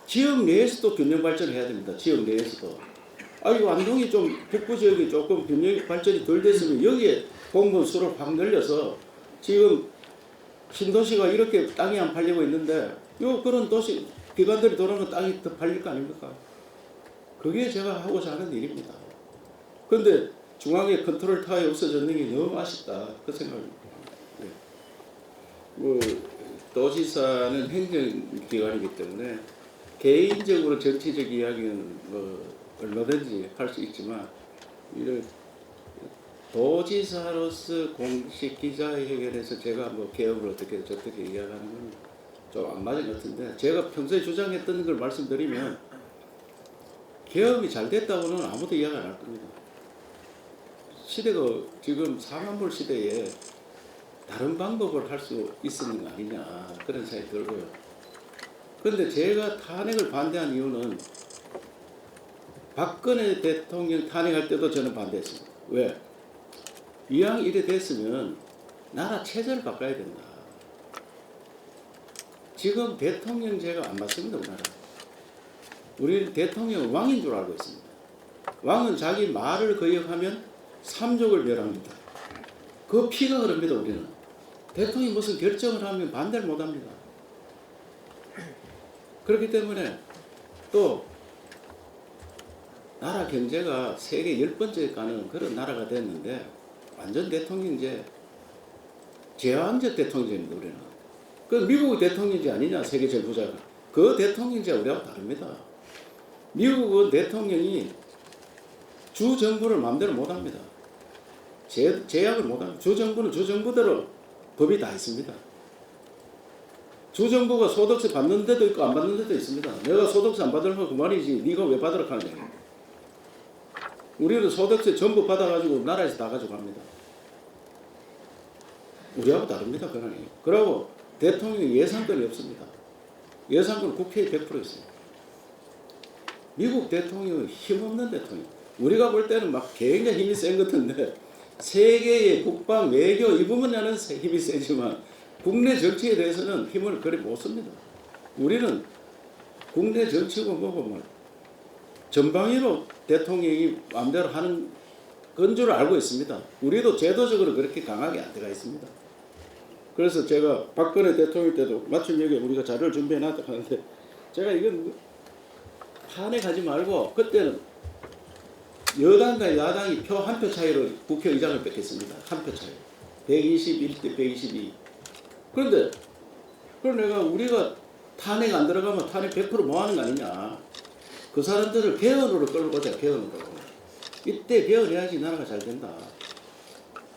지역 내에서도 균형 발전을 해야 됩니다. 지역 내에서도. 이 안동이 좀 북부 지역이 조금 균형 발전이 덜 됐으면 여기에 공무원 수를 확 늘려서 지금 신도시가 이렇게 땅이 안 팔리고 있는데 그런 도시 기관들이 돌아오면 땅이 더 팔릴 거 아닙니까? 그게 제가 하고자 하는 일입니다. 그런데 중앙에 컨트롤 타워에 없어졌는 게 너무 아쉽다. 그 생각입니다. 네. 도지사는 행정기관이기 때문에 개인적으로 정치적 이야기는 얼마든지 할 수 있지만 이런 도지사로서 공식 기자회견에서 제가 개업을 어떻게 이야기하는 건 좀 안 맞은 것 같은데 제가 평소에 주장했던 걸 말씀드리면 개업이 잘 됐다고는 아무도 이야기 안 할 겁니다. 시대가 지금 사만불 시대에 다른 방법을 할 수 있는 거 아니냐 그런 생각이 들고요. 그런데 제가 탄핵을 반대한 이유는 박근혜 대통령 탄핵할 때도 저는 반대했습니다. 왜? 이왕 이래 됐으면 나라 체제를 바꿔야 된다. 지금 대통령제가 안 맞습니다. 우리나라. 우리는 대통령은 왕인 줄 알고 있습니다. 왕은 자기 말을 거역하면 삼족을 멸합니다. 그 피가 흐릅니다. 우리는. 대통령이 무슨 결정을 하면 반대를 못합니다. 그렇기 때문에 또 나라 경제가 세계 10번째 가는 그런 나라가 됐는데 완전 대통령제, 제왕적 대통령제입니다. 우리는. 그 미국의 대통령제 아니냐 세계 제부자가. 그 대통령제가 우리하고 다릅니다. 미국은 대통령이 주 정부를 마음대로 못합니다. 제약을 못합니다. 주 정부는 주 정부대로 법이 다 있습니다. 주 정부가 소득세 받는 데도 있고 안 받는 데도 있습니다. 내가 소득세 안 받으면 그만이지 네가 왜 받으러 가느냐. 우리는 소득세 전부 받아가지고 나라에서 다 가져갑니다. 우리하고 다릅니다. 그러고 대통령이 예산권이 없습니다. 예산권은 국회에 100% 있습니다. 미국 대통령은 힘없는 대통령. 우리가 볼 때는 막 굉장히 힘이 센 것 같은데 세계의 국방, 외교 이 부분에는 힘이 세지만 국내 정치에 대해서는 힘을 그리 못 씁니다. 우리는 국내 정치고 뭐고 뭐 전방위로 대통령이 마음대로 하는 건 줄 알고 있습니다. 우리도 제도적으로 그렇게 강하게 안 들어가 있습니다. 그래서 제가 박근혜 대통령 때도 마침 여기 우리가 자료를 준비해 놨다 하는데 제가 이건 탄핵하지 말고 그때는 여당과 야당이 표 한 표 차이로 국회의장을 뺏겼습니다. 한 표 차이. 121대 122. 그런데 그럼 내가 우리가 탄핵 안 들어가면 탄핵 100% 뭐 하는 거 아니냐. 그 사람들을 개헌으로 끌고 오자. 개헌으로. 이때 개헌해야지 나라가 잘 된다.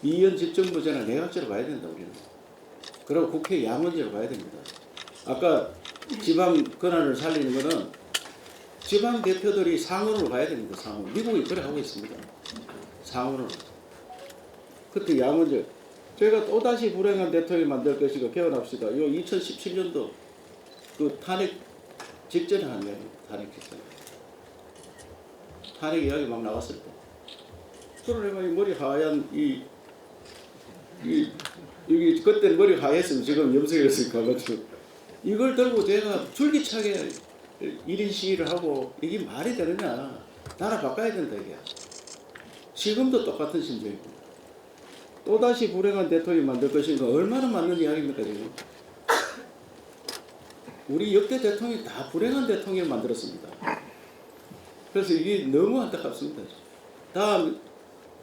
이현 집정부제나 내각제로 가야 된다 우리는. 그리고 국회 양원제로 가야 됩니다. 아까 지방 권한을 살리는 거는 지방 대표들이 상원으로 가야 됩니다. 상원. 미국이 그래 하고 있습니다. 상원으로. 그때 양원제. 저희가 또다시 불행한 대통령이 만들 것이고 개헌합시다. 이 2017년도 그 탄핵 직전에 한 거예요. 탄핵 직전에. 탄핵 이야기 막 나왔을 때. 그러니까 이 머리 하얀 여기 그때 머리 하였으면 지금 염색했으니까 가지고 이걸 들고 제가 줄기차게 1인 시위를 하고 이게 말이 되느냐. 나라 바꿔야 된다 이게. 지금도 똑같은 심정이고 또다시 불행한 대통령이 만들 것인가 얼마나 맞는 이야기입니까 지금. 우리 역대 대통령이 다 불행한 대통령을 만들었습니다. 그래서 이게 너무 안타깝습니다. 다음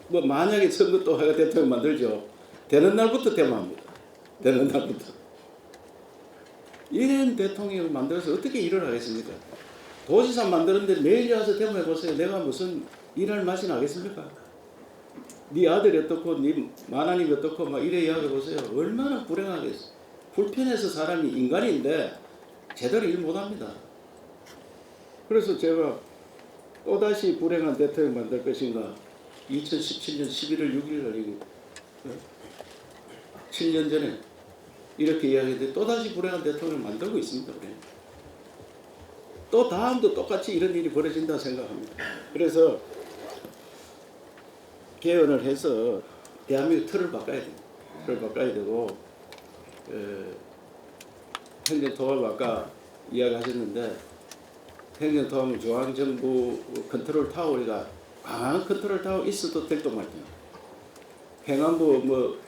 뭐 만약에 선거 또 하가 대통령 만들죠. 되는 날부터 대모합니다. 되는 날부터. 이런 대통령을 만들어서 어떻게 일을 하겠습니까? 도지사 만드는데 매일 와서 데모해보세요. 내가 무슨 일할 맛이 나겠습니까? 네 아들이 어떻고 네 마나님이 어떻고 막 이래 이야기해보세요. 얼마나 불행하겠어. 불편해서 사람이 인간인데 제대로 일 못합니다. 그래서 제가 또다시 불행한 대통령 만들 것인가 2017년 11월 6일 날 7년 전에 이렇게 이야기했는데 또다시 불행한 대통령을 만들고 있습니다. 우리. 또 다음도 똑같이 이런 일이 벌어진다 생각합니다. 그래서 개헌을 해서 대한민국 틀을 바꿔야 돼요. 틀을 바꿔야 되고 행정통합 아까 이야기하셨는데 행정통합은 중앙정부 컨트롤 타워 우리가 강한 컨트롤 타워 있어도 될 것 같아요. 행안부 뭐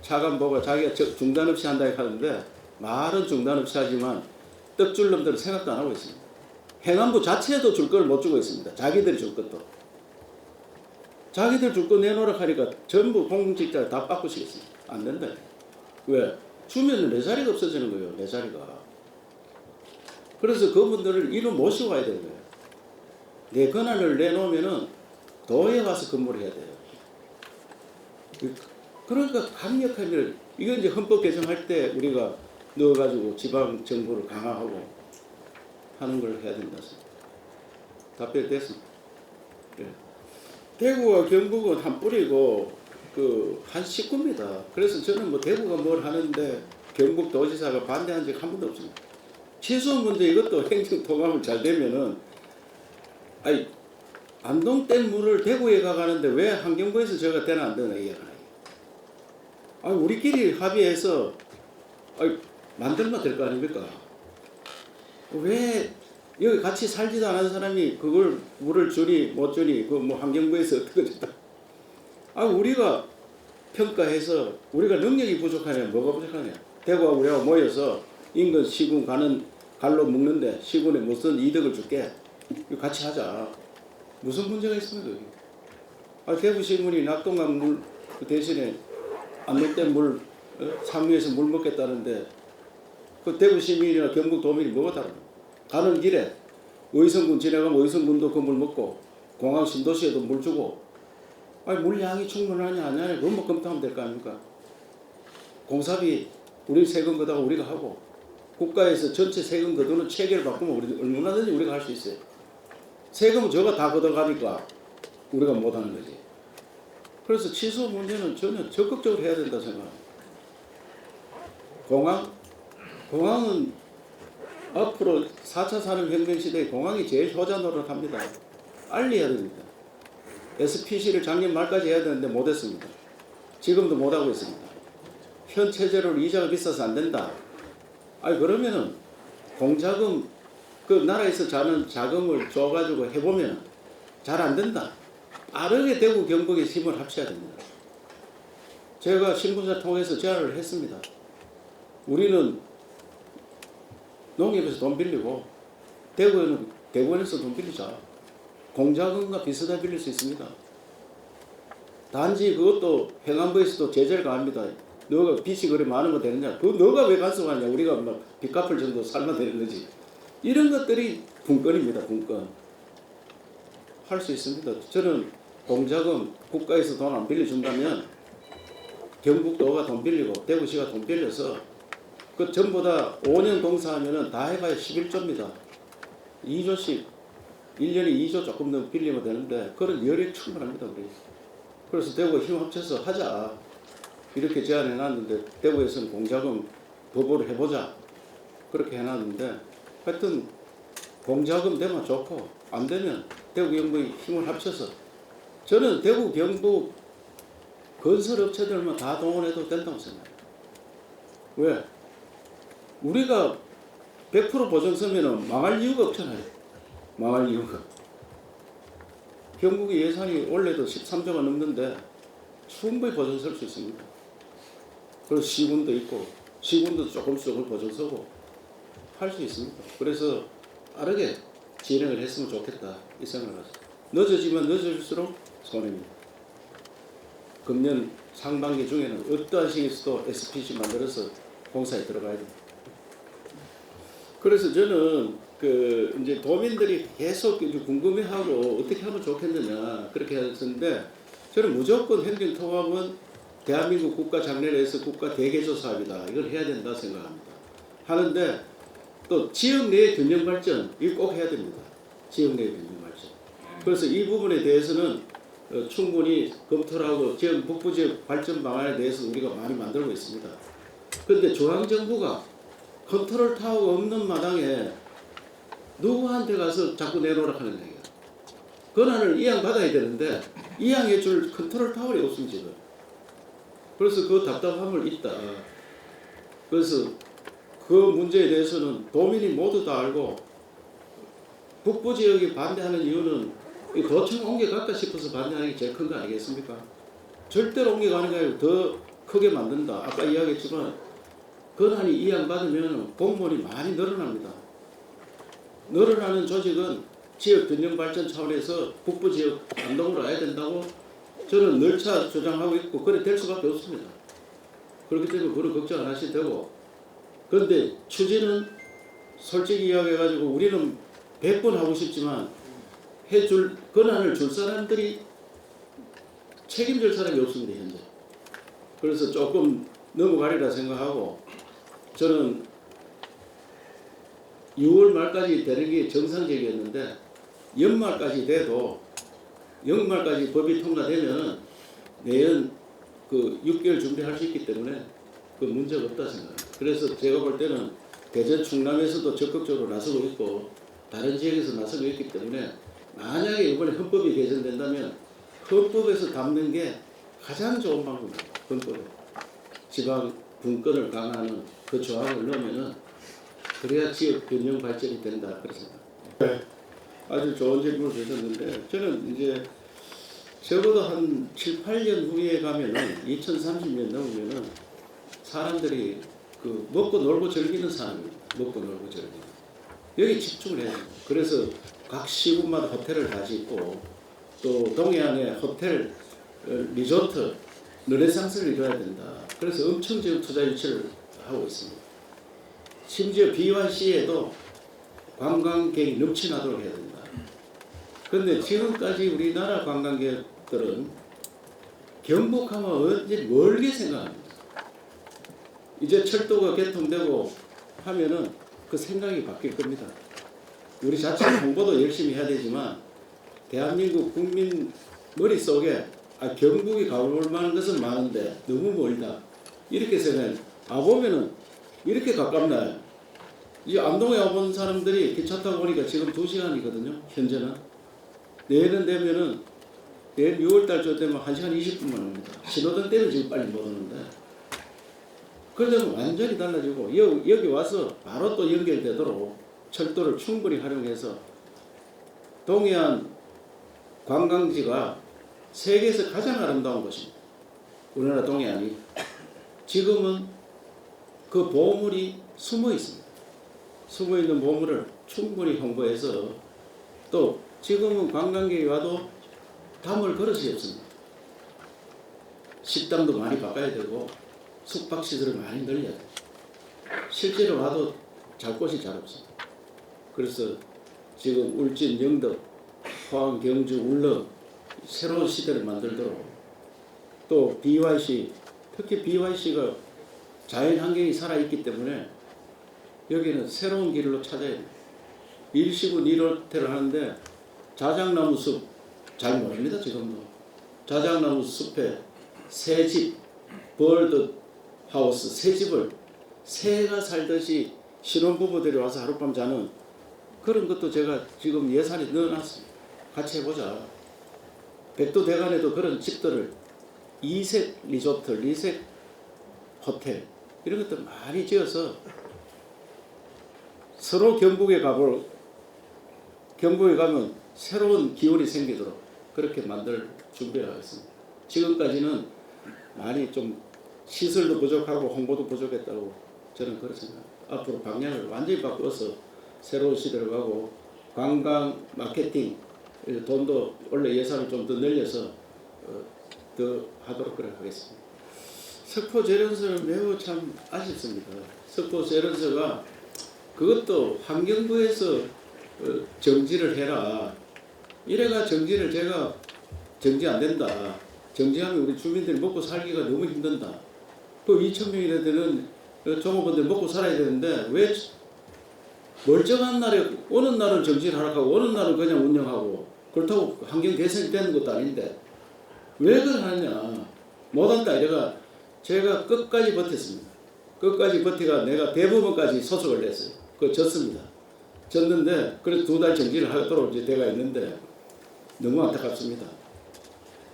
차관보가 자기가 중단 없이 한다 하는데 말은 중단 없이 하지만 떡줄 놈들은 생각도 안 하고 있습니다. 행안부 자체도 줄 걸 못 주고 있습니다. 자기들이 줄 것도. 자기들 줄 거 내놓으라 하니까 전부 공직자 다 바꾸시겠습니다. 안 된다. 왜? 주면은 내 자리가 없어지는 거예요. 내 자리가. 그래서 그분들을 이로 모시고 가야 되는 거예요. 내 권한을 내놓으면은 도에 가서 근무를 해야 돼요. 그러니까 강력한 일, 이건 이제 헌법 개정할 때 우리가 넣어가지고 지방 정부를 강화하고 하는 걸 해야 된다. 답변이 됐습니다. 네. 대구와 경북은 한 뿌리고 한 식구입니다. 그래서 저는 뭐 대구가 뭘 하는데 경북 도지사가 반대한 적 한 번도 없습니다. 취소 문제 이것도 행정 통합을 잘 되면은 아니 안동댐 물을 대구에 가가는데 왜 환경부에서 저가 되나 안 되나 이해가. 아 우리끼리 합의해서 만들면 될 거 아닙니까? 왜 여기 같이 살지도 않은 사람이 그걸 물을 주니 못 주니 그 뭐 환경부에서 어떻게 됐다. 아 우리가 평가해서 우리가 능력이 부족하냐 뭐가 부족하냐. 대구와 우리가 모여서 인근 시군 가는 갈로 묶는데 시군에 무슨 이득을 줄게. 같이 하자. 무슨 문제가 있습니까 여기? 아 대구 시군이 낙동강 물 그 대신에 안동댐 물 상류에서 물 먹겠다는데 그 대구 시민이나 경북 도민이 뭐가 다르나? 가는 길에 의성군 지나가면 의성군도 그 물 먹고 공항 신도시에도 물 주고, 아니 물량이 충분하냐 안 하냐 그것만 검토하면 될 거 아닙니까? 공사비 우리 세금 걷다가 우리가 하고, 국가에서 전체 세금 걷어는 체계를 바꾸면 우리 얼마든지 우리가 할 수 있어요. 세금은 저가 다 걷어가니까 우리가 못하는 거지. 그래서 취소 문제는 전혀 적극적으로 해야 된다 생각합니다. 공항은 앞으로 4차 산업혁명 시대에 공항이 제일 효자 노릇합니다. 빨리 해야 됩니다. SPC를 작년 말까지 해야 되는데 못했습니다. 지금도 못하고 있습니다. 현 체제로 이자가 비싸서 안 된다. 아니 그러면은 공자금 그 나라에서 자는 자금을 줘가지고 해보면 잘 안 된다. 빠르게 대구 경북에 힘을 합쳐야 됩니다. 제가 신분사 통해서 제안을 했습니다. 우리는 농협에서 돈 빌리고 대구에서 돈 빌리자. 공자금과 비슷하게 빌릴 수 있습니다. 단지 그것도 행안부에서도 제재를 가합니다. 너가 빚이 그래 많은 거 되느냐? 그 너가 왜 간섭하냐? 우리가 막 빚 갚을 정도 살면 되는 거지. 이런 것들이 분권입니다. 분권. 할 수 있습니다. 저는 공자금 국가에서 돈 안 빌려준다면 경북도가 돈 빌리고 대구시가 돈 빌려서 그 전부 다 5년 공사하면은 다 해봐야 11조입니다. 2조씩 1년에 2조 조금 더 빌리면 되는데 그런 열이 충분합니다. 우리. 그래서 대구가 힘 합쳐서 하자. 이렇게 제안해놨는데 대구에서는 공자금 법으로 해보자. 그렇게 해놨는데 하여튼 공자금 되면 좋고 안 되면 대구 경북이 힘을 합쳐서 저는 대구 경북 건설업체들만 다 동원해도 된다고 생각해요. 왜? 우리가 100% 보증 서면은 망할 이유가 없잖아요. 망할 이유가. 경북의 예산이 원래도 13조가 넘는데 충분히 보증 설 수 있습니다. 그리고 시군도 있고 시군도 조금씩 보증 서고 할 수 있습니다. 그래서 빠르게 진행을 했으면 좋겠다 이 생각을 했어요. 늦어지면 늦어질수록 손해입니다. 금년 상반기 중에는 어떠한 시기에서도 SPC 만들어서 공사에 들어가야 됩니다. 그래서 저는 이제 도민들이 계속 궁금해하고 어떻게 하면 좋겠느냐 그렇게 했었는데 저는 무조건 행정통합은 대한민국 국가 장래에서 국가 대개조 사업이다. 이걸 해야 된다 생각합니다. 하는데 또 지역 내의 균형 발전 이거 꼭 해야 됩니다. 지역 내의 균형 발전. 그래서 이 부분에 대해서는 충분히 검토를 하고 지역 북부 지역 발전 방안에 대해서 우리가 많이 만들고 있습니다. 그런데 중앙정부가 컨트롤 타워가 없는 마당에 누구한테 가서 자꾸 내놓으라 하는 얘기야. 권한을 이양받아야 되는데 이양해줄 컨트롤 타워가 없습니다. 지금. 그래서 그 답답함을 있다. 그래서 그 문제에 대해서는 도민이 모두 다 알고 북부 지역이 반대하는 이유는 도청 옮겨갈까 싶어서 반대하는 게 제일 큰 거 아니겠습니까? 절대로 옮겨가는 게 아니고 더 크게 만든다. 아까 이야기했지만 권한이 이양받으면 공무원이 많이 늘어납니다. 늘어나는 조직은 지역 균형 발전 차원에서 북부 지역 안동으로 와야 된다고 저는 늘차 주장하고 있고 그래 될 수밖에 없습니다. 그렇기 때문에 그런 걱정 안 하셔도 되고 그런데 추진은 솔직히 이야기해가지고 우리는 100번 하고 싶지만 해줄 권한을 줄 사람들이 책임질 사람이 없습니다. 현재. 그래서 조금 넘어가리라 생각하고 저는 6월 말까지 되는 게 정상적이었는데 연말까지 돼도 연말까지 법이 통과되면 내년 6개월 준비할 수 있기 때문에 그 문제가 없다 생각합니다. 그래서 제가 볼 때는 대전 충남에서도 적극적으로 나서고 있고 다른 지역에서 나서고 있기 때문에 만약에 이번에 헌법이 개정된다면 헌법에서 담는 게 가장 좋은 방법입니다. 헌법에 지방 분권을 강화하는 그 조항을 넣으면은 그래야 지역 균형 발전이 된다 그렇게 생각합니다. 네. 아주 좋은 질문을 주셨는데 저는 이제 적어도 한 7, 8년 후에 가면은 2030년 넘으면은 사람들이 먹고 놀고 즐기는 사람입니다. 먹고 놀고 즐기는. 여기 집중을 해야 됩니다. 그래서 각 시군마다 호텔을 다 짓고 또 동해안에 호텔, 리조트, 르네상스를 이뤄야 된다. 그래서 엄청 지금 투자 유치를 하고 있습니다. 심지어 B1C에도 관광객이 넘쳐나도록 해야 된다. 그런데 지금까지 우리나라 관광객들은 경북하면 언제 멀게 생각합니다. 이제 철도가 개통되고 하면은 그 생각이 바뀔 겁니다. 우리 자체 홍보도 열심히 해야 되지만 대한민국 국민 머릿속에 경북이 가볼 만한 것은 많은데 너무 멀다. 이렇게 생각해요. 보면은 이렇게 가깝나요? 이 안동에 와본 사람들이 기차 타고 오니까 지금 2시간이거든요. 현재는. 내일은 되면은 내일 6월달 저 되면 1시간 20분만 옵니다. 신호등 때는 지금 빨리 못 오는데. 그러면 완전히 달라지고 여기 와서 바로 또 연결되도록 철도를 충분히 활용해서 동해안 관광지가 세계에서 가장 아름다운 곳입니다. 우리나라 동해안이. 지금은 그 보물이 숨어 있습니다. 숨어 있는 보물을 충분히 홍보해서 또 지금은 관광객이 와도 담을 그릇이 없습니다. 식당도 많이 바꿔야 되고 숙박시설을 많이 늘려야 돼요. 실제로 와도 잘 곳이 잘 없습니다. 그래서 지금 울진, 영덕, 포항, 경주, 울릉 새로운 시대를 만들도록 또 BYC, 특히 BYC가 자연 환경이 살아있기 때문에 여기는 새로운 길로 찾아야 돼요. 일시군 1호텔을 하는데 자작나무 숲 잘 모릅니다. 지금도 자작나무 숲에 새집, 벌드 하우스, 새집을 새가 살듯이 신혼부부들이 와서 하룻밤 자는 그런 것도 제가 지금 예산에 넣어놨습니다. 같이 해보자. 백두대간에도 그런 집들을 이색 리조트, 이색 호텔 이런 것들 많이 지어서 서로 경북에 가면 새로운 기운이 생기도록 그렇게 만들 준비를 하겠습니다. 지금까지는 많이 좀 시설도 부족하고 홍보도 부족했다고 저는 그렇게 생각합니다. 앞으로 방향을 완전히 바꿔서 새로운 시대를 가고 관광 마케팅 돈도 원래 예산을 좀 더 늘려서 더 하도록 그렇게 하겠습니다. 석포 재련소 매우 참 아쉽습니다. 석포 재련소가 그것도 환경부에서 정지를 해라. 이래가 정지를 제가 정지 안 된다. 정지하면 우리 주민들이 먹고 살기가 너무 힘든다. 그 2,000명이나 되는 종업원들 먹고 살아야 되는데 왜 멀쩡한 날에 어느 날은 정지를 하라고 어느 날은 그냥 운영하고 그렇다고 환경 개선이 되는 것도 아닌데 왜 그걸 하느냐. 못한다. 이래가 제가 끝까지 버텼습니다. 끝까지 버티가 내가 대법원까지 소속을 냈어요. 그거 졌습니다. 졌는데 그래서 2달 정지를 하도록 이제 돼가 있는데 너무 안타깝습니다.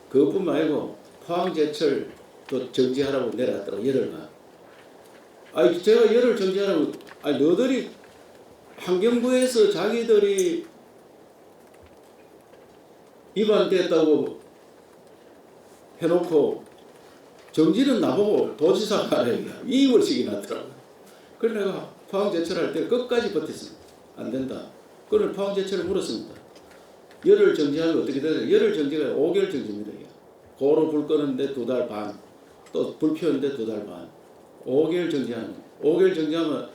그것뿐만 아니고 포항제철도 정지하라고 내려갔다고 열흘간. 제가 열흘 정지하라고 너들이 환경부에서 자기들이 위반됐다고 해놓고 정지는 나보고 도지사가 하라 얘기야. 2월씩이 났더라고. 그래서 내가 포항제철할 때 끝까지 버텼습니다. 안 된다. 그걸 포항제철을 물었습니다. 열흘 정지하면 어떻게 되냐. 열흘 정지가 5개월 정지입니다. 고로 불 끄는데 2달 반. 또 불 피우는데 2달 반. 5개월 정지하면 5개월 정지하면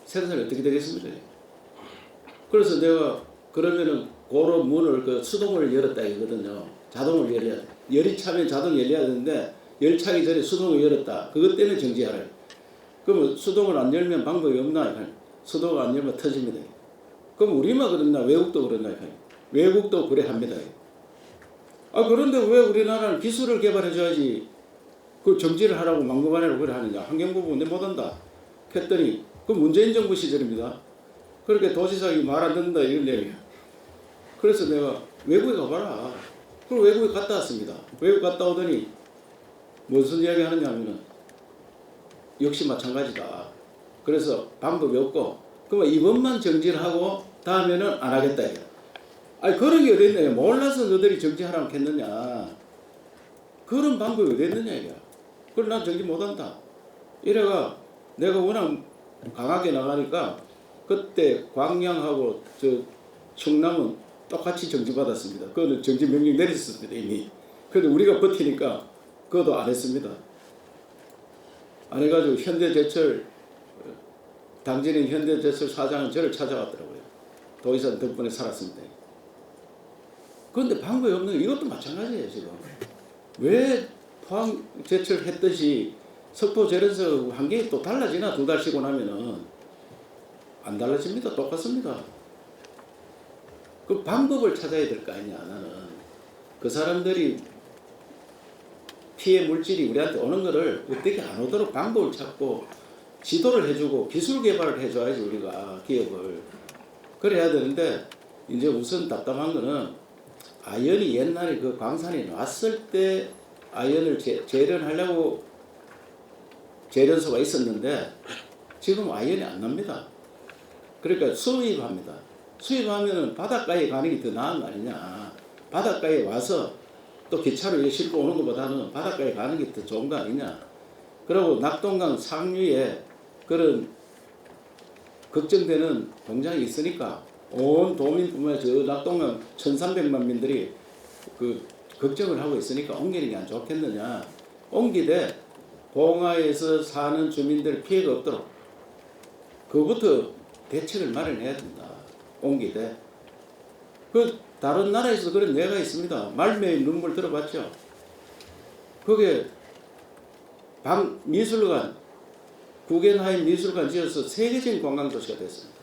생산이 어떻게 되겠습니까? 그래서 내가 그러면은 고로 문을 그 수동을 열었다 이거든요. 자동을 열어야 돼. 열이 차면 자동 열려야 되는데 열 차기 전에 수동을 열었다. 그것 때문에 정지하라. 그러면 수동을 안 열면 방법이 없나? 수동을 안 열면 터집니다. 그럼 우리만 그러나 외국도 그러나? 외국도 그래 합니다. 그런데 왜 우리나라는 기술을 개발해줘야지 그 정지를 하라고 막무가내로 그래 하느냐. 환경부는 내 못한다. 했더니 그 문재인 정부 시절입니다. 그렇게 도지사가 말 안 듣는다 이런 얘기야. 그래서 내가 외국에 가봐라. 그럼 외국에 갔다 왔습니다. 외국 갔다 오더니 무슨 이야기 하느냐 하면은 역시 마찬가지다. 그래서 방법이 없고 그러면 이번만 정지를 하고 다음에는 안 하겠다 이거. 그런 게 어디 있냐. 몰라서 너들이 정지하라고 했느냐. 그런 방법이 어디 있느냐 이거. 그걸 난 정지 못한다. 이래가 내가 워낙 강하게 나가니까 그때 광양하고 충남은 똑같이 정지받았습니다. 그거는 정지 명령 내렸습니다 이미. 그래도 우리가 버티니까 그것도 안 했습니다. 안 해가지고 현대제철 당진인 현대제철 사장은 저를 찾아왔더라고요. 도의사 덕분에 살았습니다. 그런데 방법이 없는 게 이것도 마찬가지예요 지금. 왜 포항 제철했듯이 석포 재련소 환경이 또 달라지나 두 달 쉬고 나면은 안 달라집니다. 똑같습니다. 그 방법을 찾아야 될 거 아니냐. 나는 그 사람들이 피해 물질이 우리한테 오는 거를 어떻게 안 오도록 방법을 찾고 지도를 해주고 기술 개발을 해줘야지 우리가 기업을 그래야 되는데 이제 우선 답답한 거는 아연이 옛날에 그 광산이 나왔을 때 아연을 재련하려고 재련소가 있었는데 지금 아연이 안 납니다. 그러니까 수입합니다. 수입하면은 바닷가에 가는 게 더 나은 거 아니냐. 바닷가에 와서 또 기차로 싣고 오는 것보다는 바닷가에 가는 게 더 좋은 거 아니냐. 그리고 낙동강 상류에 그런 걱정되는 공장이 있으니까 온 도민뿐만 아니라 저 낙동강 1300만 민들이 그 걱정을 하고 있으니까 옮기는 게 안 좋겠느냐. 옮기되 봉화에서 사는 주민들 피해가 없도록 그부터 대책을 마련해야 된다. 옮기되 그 다른 나라에서 그런 예가 있습니다. 말매의 눈물 들어봤죠? 그게 미술관 구겐하임 미술관 지어서 세계적인 관광도시가 됐습니다.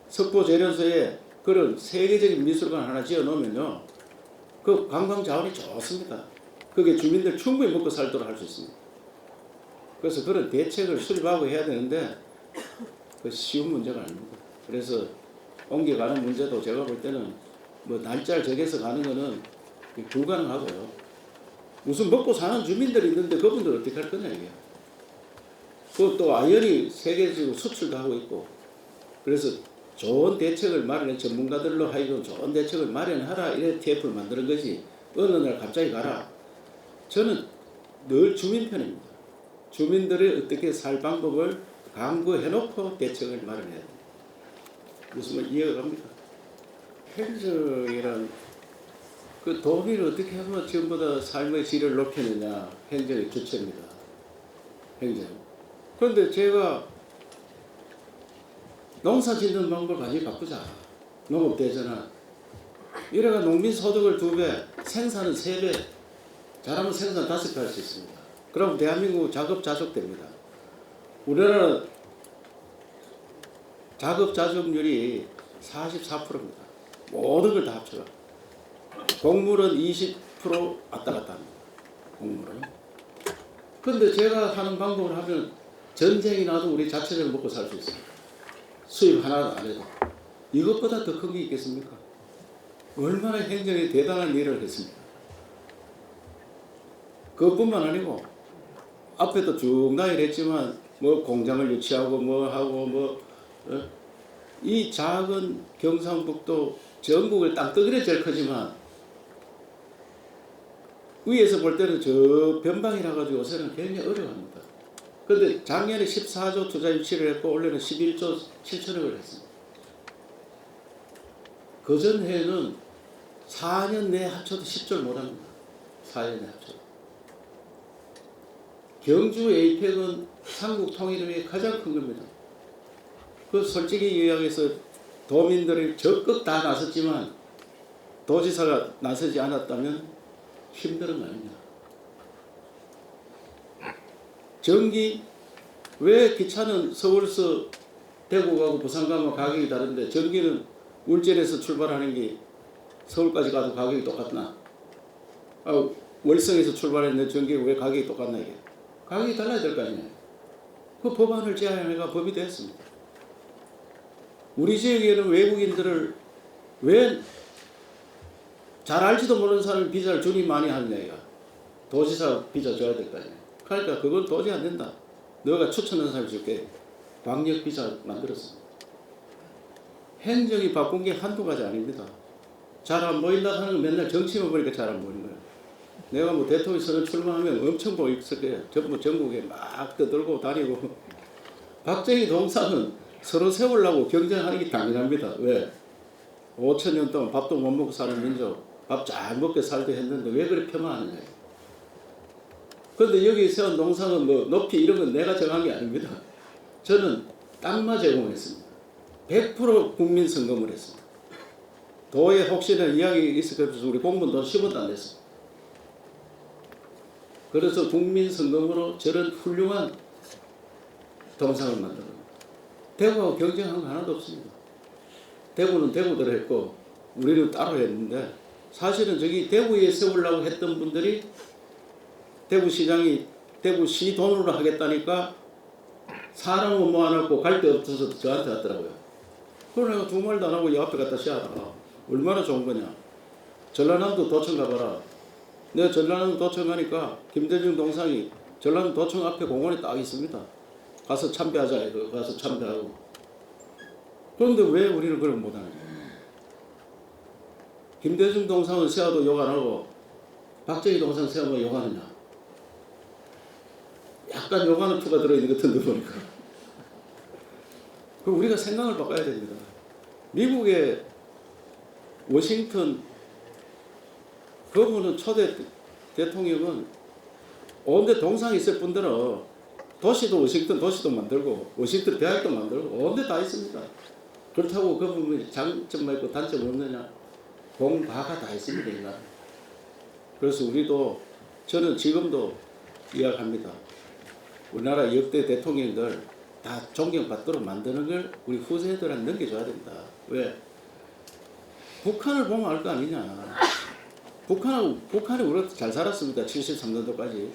석포 재련소에 그런 세계적인 미술관 하나 지어 놓으면요, 그 관광 자원이 좋습니다. 그게 주민들 충분히 먹고 살도록 할 수 있습니다. 그래서 그런 대책을 수립하고 해야 되는데 그 쉬운 문제가 아닙니다. 그래서 옮겨가는 문제도 제가 볼 때는 뭐 날짜를 정해서 가는 거는 불가능하고요. 무슨 먹고 사는 주민들이 있는데 그분들 어떻게 할 거냐 이게. 그것도 아연이 세계적으로 수출도 하고 있고 그래서 좋은 대책을 마련해 전문가들로 하여금 좋은 대책을 마련하라 이래 TF를 만드는 거지 어느 날 갑자기 가라. 저는 늘 주민 편입니다. 주민들이 어떻게 살 방법을 강구해놓고 대책을 마련해야 됩니다. 무슨 말 이해가 갑니까? 행정이란 그 도민을 어떻게 하면 지금보다 삶의 질을 높이느냐 행정의 주체입니다. 행정. 그런데 제가 농사 짓는 방법을 가지고 바꾸자. 농업대전환. 이래가 농민 소득을 2배, 생산은 3배, 잘하면 생산 5배 할 수 있습니다. 그럼 대한민국 자급자족됩니다. 우리나라 자급자족률이 44%입니다. 모든 걸 다 합쳐가. 곡물은 20% 왔다 갔다 합니다. 곡물은. 그런데 제가 하는 방법을 하면 전쟁이 나도 우리 자체적으로 먹고 살 수 있습니다. 수입 하나도 안 해도. 이것보다 더 큰 게 있겠습니까? 얼마나 행정이 대단한 일을 했습니까? 그것뿐만 아니고 앞에도 쭉 나열했지만 뭐 공장을 유치하고 뭐 하고 이 작은 경상북도 전국을 땅덩이를 제일 크지만 위에서 볼 때는 저 변방이라 가지고 요새는 굉장히 어려워합니다. 그런데 작년에 14조 투자 유치를 했고 올해는 11조 7천억을 했습니다. 그전 해에는 4년 내에 합쳐도 10조를 못합니다. 4년 내에 합쳐도. 경주 에이펙은 삼국 통일을 위해 가장 큰 겁니다. 그 솔직히 이야기해서 도민들이 적극 다 나섰지만 도지사가 나서지 않았다면 힘든 거 아닙니다. 전기 왜 기차는 서울서 대구 가고 부산 가면 가격이 다른데 전기는 울진에서 출발하는 게 서울까지 가도 가격이 똑같나? 월성에서 출발했는데 전기가 왜 가격이 똑같나 이게? 가격이 달라야 될 거 아니에요. 그 법안을 제안해가 법이 됐습니다. 우리 지역에는 외국인들을 왜 잘 알지도 모르는 사람이 비자를 주니 많이 하느냐 이거. 도지사 비자 줘야 될 거 아니에요. 그러니까 그건 도저히 안 된다. 너가 추천하는 사람 줄게. 방역 비자 만들었습니다. 행정이 바꾼 게 한두 가지 아닙니다. 잘 안 보인다 하는 건 맨날 정치만 보니까 잘 안 보이는 거예요. 내가 뭐 대통령 선거 출마하면 엄청 보였을 거예요. 전부 전국에 막 떠들고 다니고. 박정희 동상은 서로 세우려고 경쟁하는 게 당연합니다. 왜? 5천 년 동안 밥도 못 먹고 사는 민족, 밥 잘 먹게 살도 했는데 왜 그렇게 폄하하느냐. 그런데 여기 세운 동상은 뭐 높이 이런 건 내가 정한 게 아닙니다. 저는 땅만 제공했습니다. 100% 국민 성금을 했습니다. 도에 혹시나 이야기 있을 것 같아서 우리 공무원 돈 10원도 안 냈어. 그래서 국민 성금으로 저런 훌륭한 동상을 만들어. 대구하고 경쟁한 거 하나도 없습니다. 대구는 대구대로 했고 우리는 따로 했는데 사실은 저기 대구에 세우려고 했던 분들이 대구시장이 대구시 돈으로 하겠다니까 사람은 모아놓고 갈 데 없어서 저한테 왔더라고요. 그걸 내가 두 말도 안 하고 이 앞에 갖다 씌워라. 얼마나 좋은 거냐. 전라남도 도청 가봐라. 내가 전라남도 도청 가니까 김대중 동상이 전라남도 도청 앞에 공원에 딱 있습니다. 가서 참배하자. 이거 가서 참배하고. 그런데 왜 우리는 그걸 못하는 거야? 김대중 동상을 세워도 욕 안 하고 박정희 동상 세우면 욕하느냐? 약간 욕하는 투가 들어있는 것 같은데 보니까. 그럼 우리가 생각을 바꿔야 됩니다. 미국의 워싱턴 그분은 초대 대통령은 온데 동상이 있을 뿐더러 도시도 워싱턴 도시도 만들고 워싱턴 대학도 만들고 온데 다 있습니다. 그렇다고 그분이 장점만 있고 단점 없느냐? 공과가 다 있습니다. 인간. 그래서 우리도 저는 지금도 이야기합니다. 우리나라 역대 대통령들 다 존경받도록 만드는 걸 우리 후세들한테 넘겨줘야 된다. 왜? 북한을 보면 알 거 아니냐. 북한이 우리가 잘 살았습니다. 73년도까지.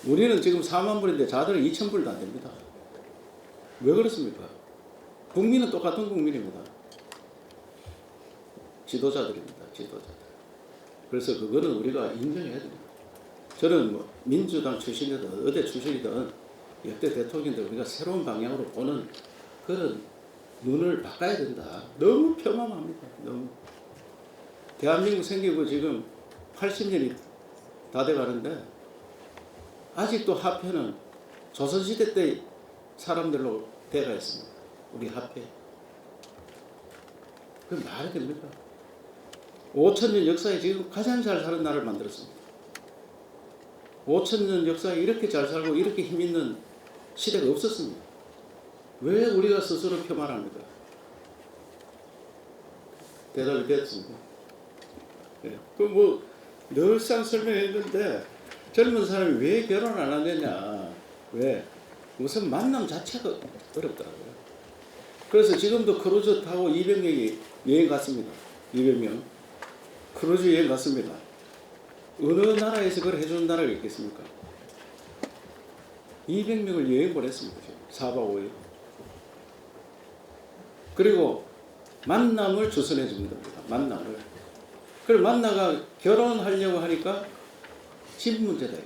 우리는 지금 4만 불인데 자들은 2천 불도 안 됩니다. 왜 그렇습니까? 국민은 똑같은 국민입니다. 지도자들입니다. 지도자들. 그래서 그거는 우리가 인정해야 됩니다. 저는 뭐 민주당 출신이든 어디 출신이든 역대 대통령들 우리가 새로운 방향으로 보는 그런 눈을 바꿔야 된다. 너무 평범합니다. 너무. 대한민국 생기고 지금 80년이 다 돼가는데 아직도 화폐는 조선시대 때 사람들로 돼가 있습니다. 우리 화폐. 그건 말이 됩니까? 5,000년 역사에 지금 가장 잘 사는 나라를 만들었습니다. 5,000년 역사에 이렇게 잘 살고 이렇게 힘있는 시대가 없었습니다. 왜 우리가 스스로 폄하합니까? 대답이 됐습니다. 네. 뭐 늘상 설명했는데 젊은 사람이 왜 결혼 안 하느냐? 왜? 우선 만남 자체가 어렵더라고요. 그래서 지금도 크루즈 타고 200명이 여행 갔습니다. 200명. 크루즈 여행 갔습니다. 어느 나라에서 그걸 해주는 나라가 있겠습니까? 200명을 여행 보냈습니다. 4박 5일. 그리고 만남을 주선해 줍니다. 만남을. 그걸 만나가 결혼하려고 하니까 집 문제다.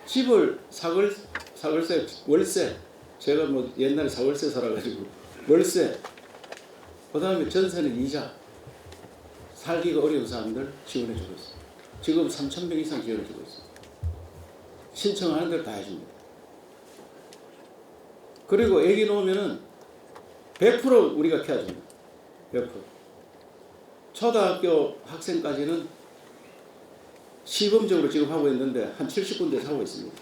집을 사글세, 월세. 제가 뭐 옛날에 사월세 살아가지고 월세. 그 다음에 전세는 이자. 살기가 어려운 사람들 지원해주고 있어요. 지금 3,000명 이상 지원해주고 있어요. 신청하는 대로 다 해줍니다. 그리고 애기 놓으면은 100% 우리가 케어줍니다. 100%. 초등학교 학생까지는 시범적으로 지금 하고 있는데 한 70군데에서 하고 있습니다.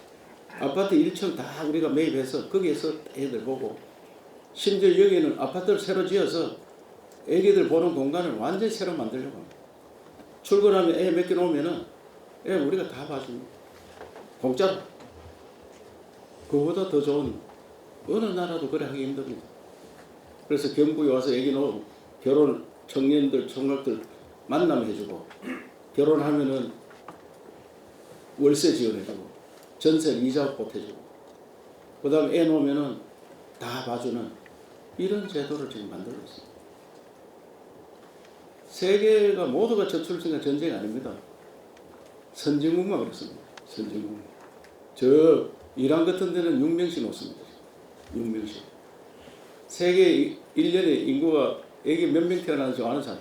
아파트 1층 다 우리가 매입해서 거기에서 애들 보고 심지어 여기는 아파트를 새로 지어서 애기들 보는 공간을 완전히 새로 만들려고 합니다. 출근하면 애 몇 개 놓으면은 애 우리가 다 봐줍니다. 공짜로. 그거보다 더 좋은 어느 나라도 그래 하기 힘듭니다. 그래서 경북에 와서 애기 놓으면 결혼 청년들 총각들 만남해주고 결혼하면은 월세 지원해주고 전세 이자 보태주고 그 다음에 애 놓으면은 다 봐주는 이런 제도를 지금 만들고 있습니다. 세계가 모두가 저출생과 전쟁이 아닙니다. 선진국만 그렇습니다. 선진국. 저 이란 같은 데는 6명씩 놓습니다. 6명씩. 세계 1년에 인구가 애기 몇 명 태어나는지 아는 사람?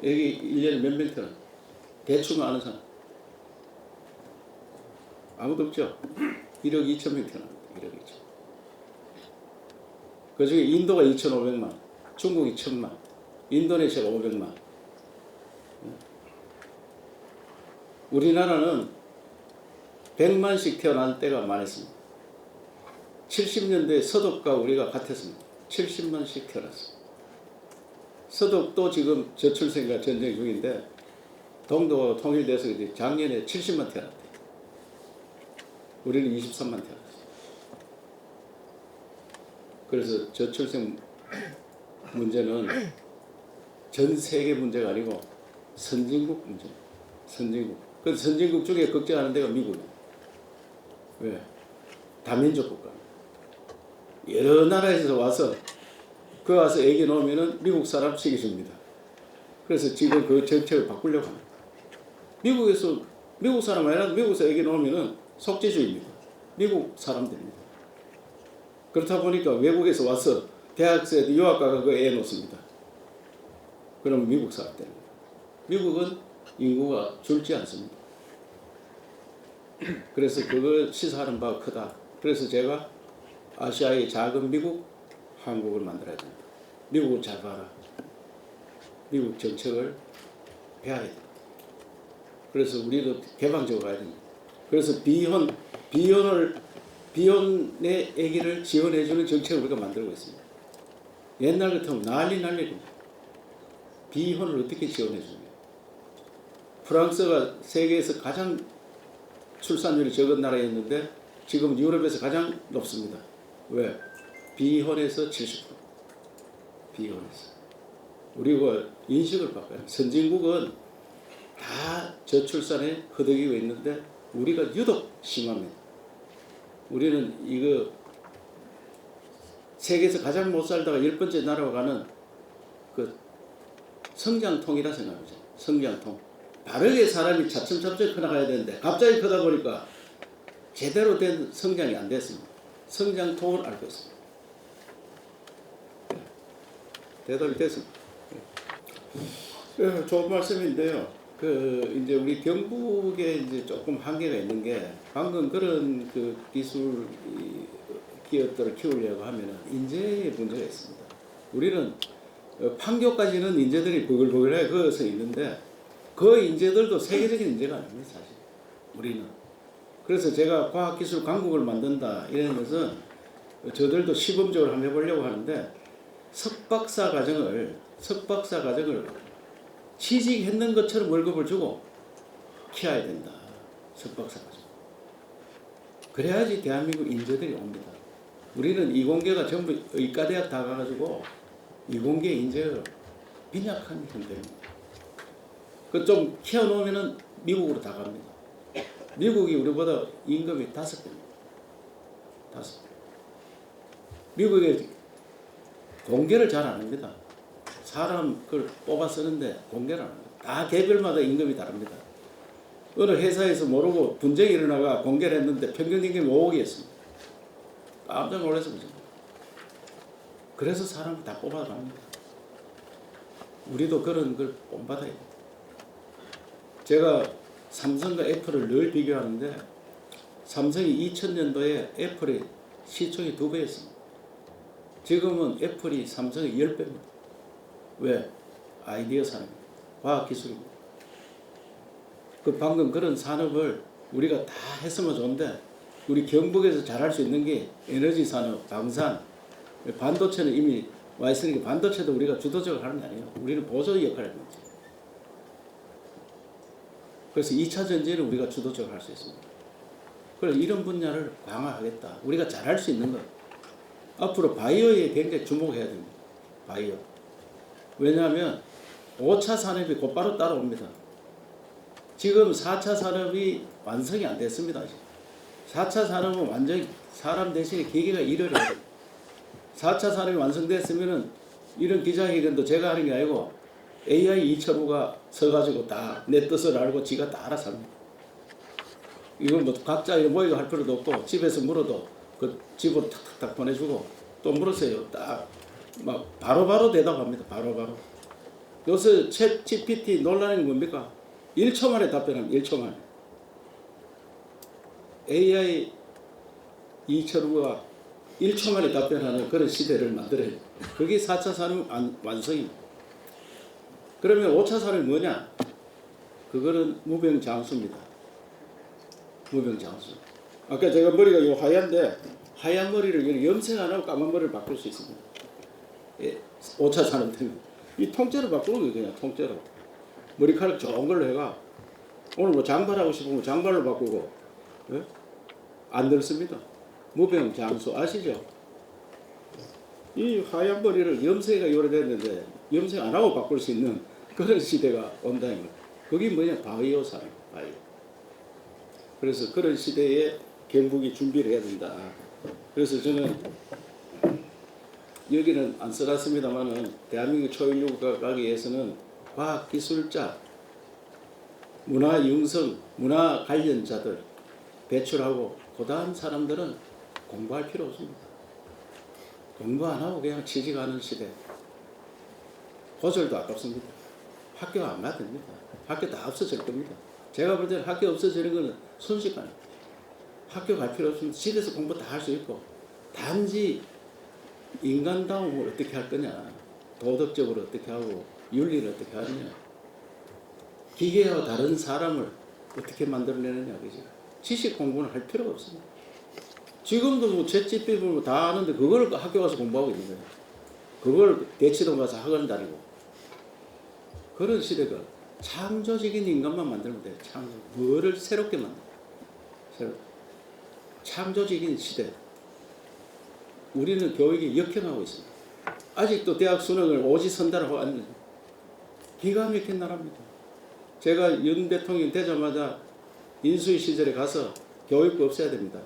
애기 1년에 몇 명 태어나? 대충 아는 사람? 아무도 없죠? 1억 2천 명 태어납니다. 1억 2천. 그 중에 인도가 2,500만, 중국이 1,000만, 인도네시아가 500만. 우리나라는 100만씩 태어난 때가 많았습니다. 70년대 서독과 우리가 같았습니다. 70만씩 태어났습니다. 서독도 지금 저출생과 전쟁 중인데 동도 통일돼서 이제 작년에 70만 태어났대요. 우리는 23만 태어났어요. 그래서 저출생 문제는 전 세계 문제가 아니고 선진국 문제입니다. 선진국. 그 선진국 중에 걱정하는 데가 미국이에요. 왜? 다민족 국가. 여러 나라에서 와서 와서 애기 놓으면은 미국 사람 시켜줍니다. 그래서 지금 그 정책을 바꾸려고 합니다. 미국에서 미국 사람 아니라 미국에서 애기 놓으면은 속지주의입니다. 미국 사람들입니다. 그렇다 보니까 외국에서 와서 대학생 유학 가서 그 애 놓습니다. 그럼 미국 사람들입니다. 미국은 인구가 줄지 않습니다. 그래서 그걸 시사하는 바가 크다. 그래서 제가 아시아의 작은 미국, 한국을 만들어야 된다. 미국을 잘 봐라. 미국 정책을 배워야 된다. 그래서 우리도 개방적으로 가야 됩니다. 그래서 비혼의 아기를 지원해주는 정책을 우리가 만들고 있습니다. 옛날 같으면 난리입니다. 비혼을 어떻게 지원해주냐. 프랑스가 세계에서 가장 출산율이 적은 나라였는데 지금 유럽에서 가장 높습니다. 왜? 비혼에서 70%. 비혼에서. 우리가 인식을 바꿔요. 선진국은 다 저출산에 허덕이고 있는데 우리가 유독 심합니다. 우리는 이거 세계에서 가장 못 살다가 10번째 나라로 가는 그 성장통이라 생각하죠. 성장통. 다르게 사람이 차츰차츰 커나가야 되는데 갑자기 크다 보니까 제대로 된 성장이 안 됐습니다. 성장통을 앓고 있습니다. 대답이 됐습니다. 좋은 말씀인데요. 이제 우리 경북에 이제 조금 한계가 있는 게 방금 그런 그 기술 기업들을 키우려고 하면은 인재의 문제가 있습니다. 우리는 판교까지는 인재들이 버글버글하게 그어서 있는데 그 인재들도 세계적인 인재가 아닙니다, 사실. 우리는. 그래서 제가 과학기술 강국을 만든다 이런 것은 저들도 시범적으로 한번 해보려고 하는데 석박사 과정을 취직했는 것처럼 월급을 주고 키워야 된다. 석박사 과정. 그래야지 대한민국 인재들이 옵니다. 우리는 이공계가 전부 의과대학 다 가가지고 이공계 인재가 빈약한 형태입니다. 그 좀 키워놓으면은 미국으로 다 갑니다. 미국이 우리보다 임금이 5배입니다. 5배. 미국에 공개를 잘 안 합니다. 사람 그걸 뽑아 쓰는데 공개를 안 합니다. 다 개별마다 임금이 다릅니다. 어느 회사에서 모르고 분쟁이 일어나가 공개를 했는데 평균 임금이 5억이었습니다. 깜짝 놀라서 그죠. 그래서 사람을 다 뽑아갑니다. 우리도 그런 걸 본받아야 돼요. 제가 삼성과 애플을 늘 비교하는데 삼성이 2000년도에 애플의 시총이 2배였습니다. 지금은 애플이 삼성의 10배입니다. 왜? 아이디어 산업입니다. 과학기술입니다. 방금 그런 산업을 우리가 다 했으면 좋은데 우리 경북에서 잘할 수 있는 게 에너지 산업, 방산, 반도체는 이미 와 있으니까 반도체도 우리가 주도적으로 하는 게 아니에요. 우리는 보조 역할을 하는 거죠. 그래서 2차 전지는 우리가 주도적으로 할 수 있습니다. 그래서 이런 분야를 강화하겠다. 우리가 잘할 수 있는 것. 앞으로 바이오에 굉장히 주목해야 됩니다. 바이오. 왜냐하면 5차 산업이 곧바로 따라옵니다. 지금 4차 산업이 완성이 안 됐습니다. 아직. 4차 산업은 완전히 사람 대신에 기계가 일을 해야 돼요. 4차 산업이 완성됐으면은 이런 기자회견도 제가 하는 게 아니고 AI 이철우가 서가지고 다 내 뜻을 알고 지가 다 알아서 합니다. 이건 뭐 각자 모이고 할 필요도 없고 집에서 물어도 그 집으로 탁탁탁 보내주고 또 물으세요. 딱 막 바로바로 대답합니다. 바로바로. 요새 챗 GPT 논란이 뭡니까? 1초 만에 답변합니다. 1초 만에. AI 이철우가 1초 만에 답변하는 그런 시대를 만들어야 돼요. 그게 4차 산업 완성입니다. 그러면 5차 산업이 뭐냐? 그거는 무병장수입니다. 무병장수. 아까 제가 머리가 요 하얀데 하얀 머리를 염색 안 하고 까만 머리를 바꿀 수 있습니다. 5차 산업혁명. 이 통째로 바꾸는 거예요. 그냥 통째로. 머리카락 좋은 걸로 해가 오늘 뭐 장발하고 싶으면 장발로 바꾸고, 예? 안 들습니다. 무병 장수 아시죠? 이 하얀 머리를 염색이 오래됐는데 염색 안 하고 바꿀 수 있는 그런 시대가 온다는 거예요. 그게 뭐냐? 바이오 산업, 바이오. 그래서 그런 시대에 경북이 준비를 해야 된다. 그래서 저는 여기는 안 써놨습니다만은 대한민국 초일류가 가기 위해서는 과학기술자, 문화융성, 문화 관련자들 배출하고 그다음 사람들은 공부할 필요 없습니다. 공부 안 하고 그냥 취직하는 시대. 고졸도 아깝습니다. 학교 안 가도 됩니다. 학교 다 없어질 겁니다. 제가 볼 때는 학교 없어지는 거는 순식간에. 학교 갈 필요 없습니다. 집에서 공부 다 할 수 있고 단지 인간다움을 어떻게 할 거냐, 도덕적으로 어떻게 하고 윤리를 어떻게 하느냐, 기계와 다른 사람을 어떻게 만들어내느냐, 그죠? 지식 공부는 할 필요가 없습니다. 지금도 뭐 챗GPT 다 아는데 그걸 학교 가서 공부하고 있는 거예요. 그걸 대치동 가서 학원 다니고. 그런 시대가 창조적인 인간만 만들면 돼요. 창조. 뭐를 새롭게 만들어. 창조적인 시대. 우리는 교육이 역행하고 있습니다. 아직도 대학 수능을 오지선다라고 하는 기가 막힌 나라입니다. 제가 윤 대통령 되자마자 인수위 시절에 가서 교육부 없애야 됩니다.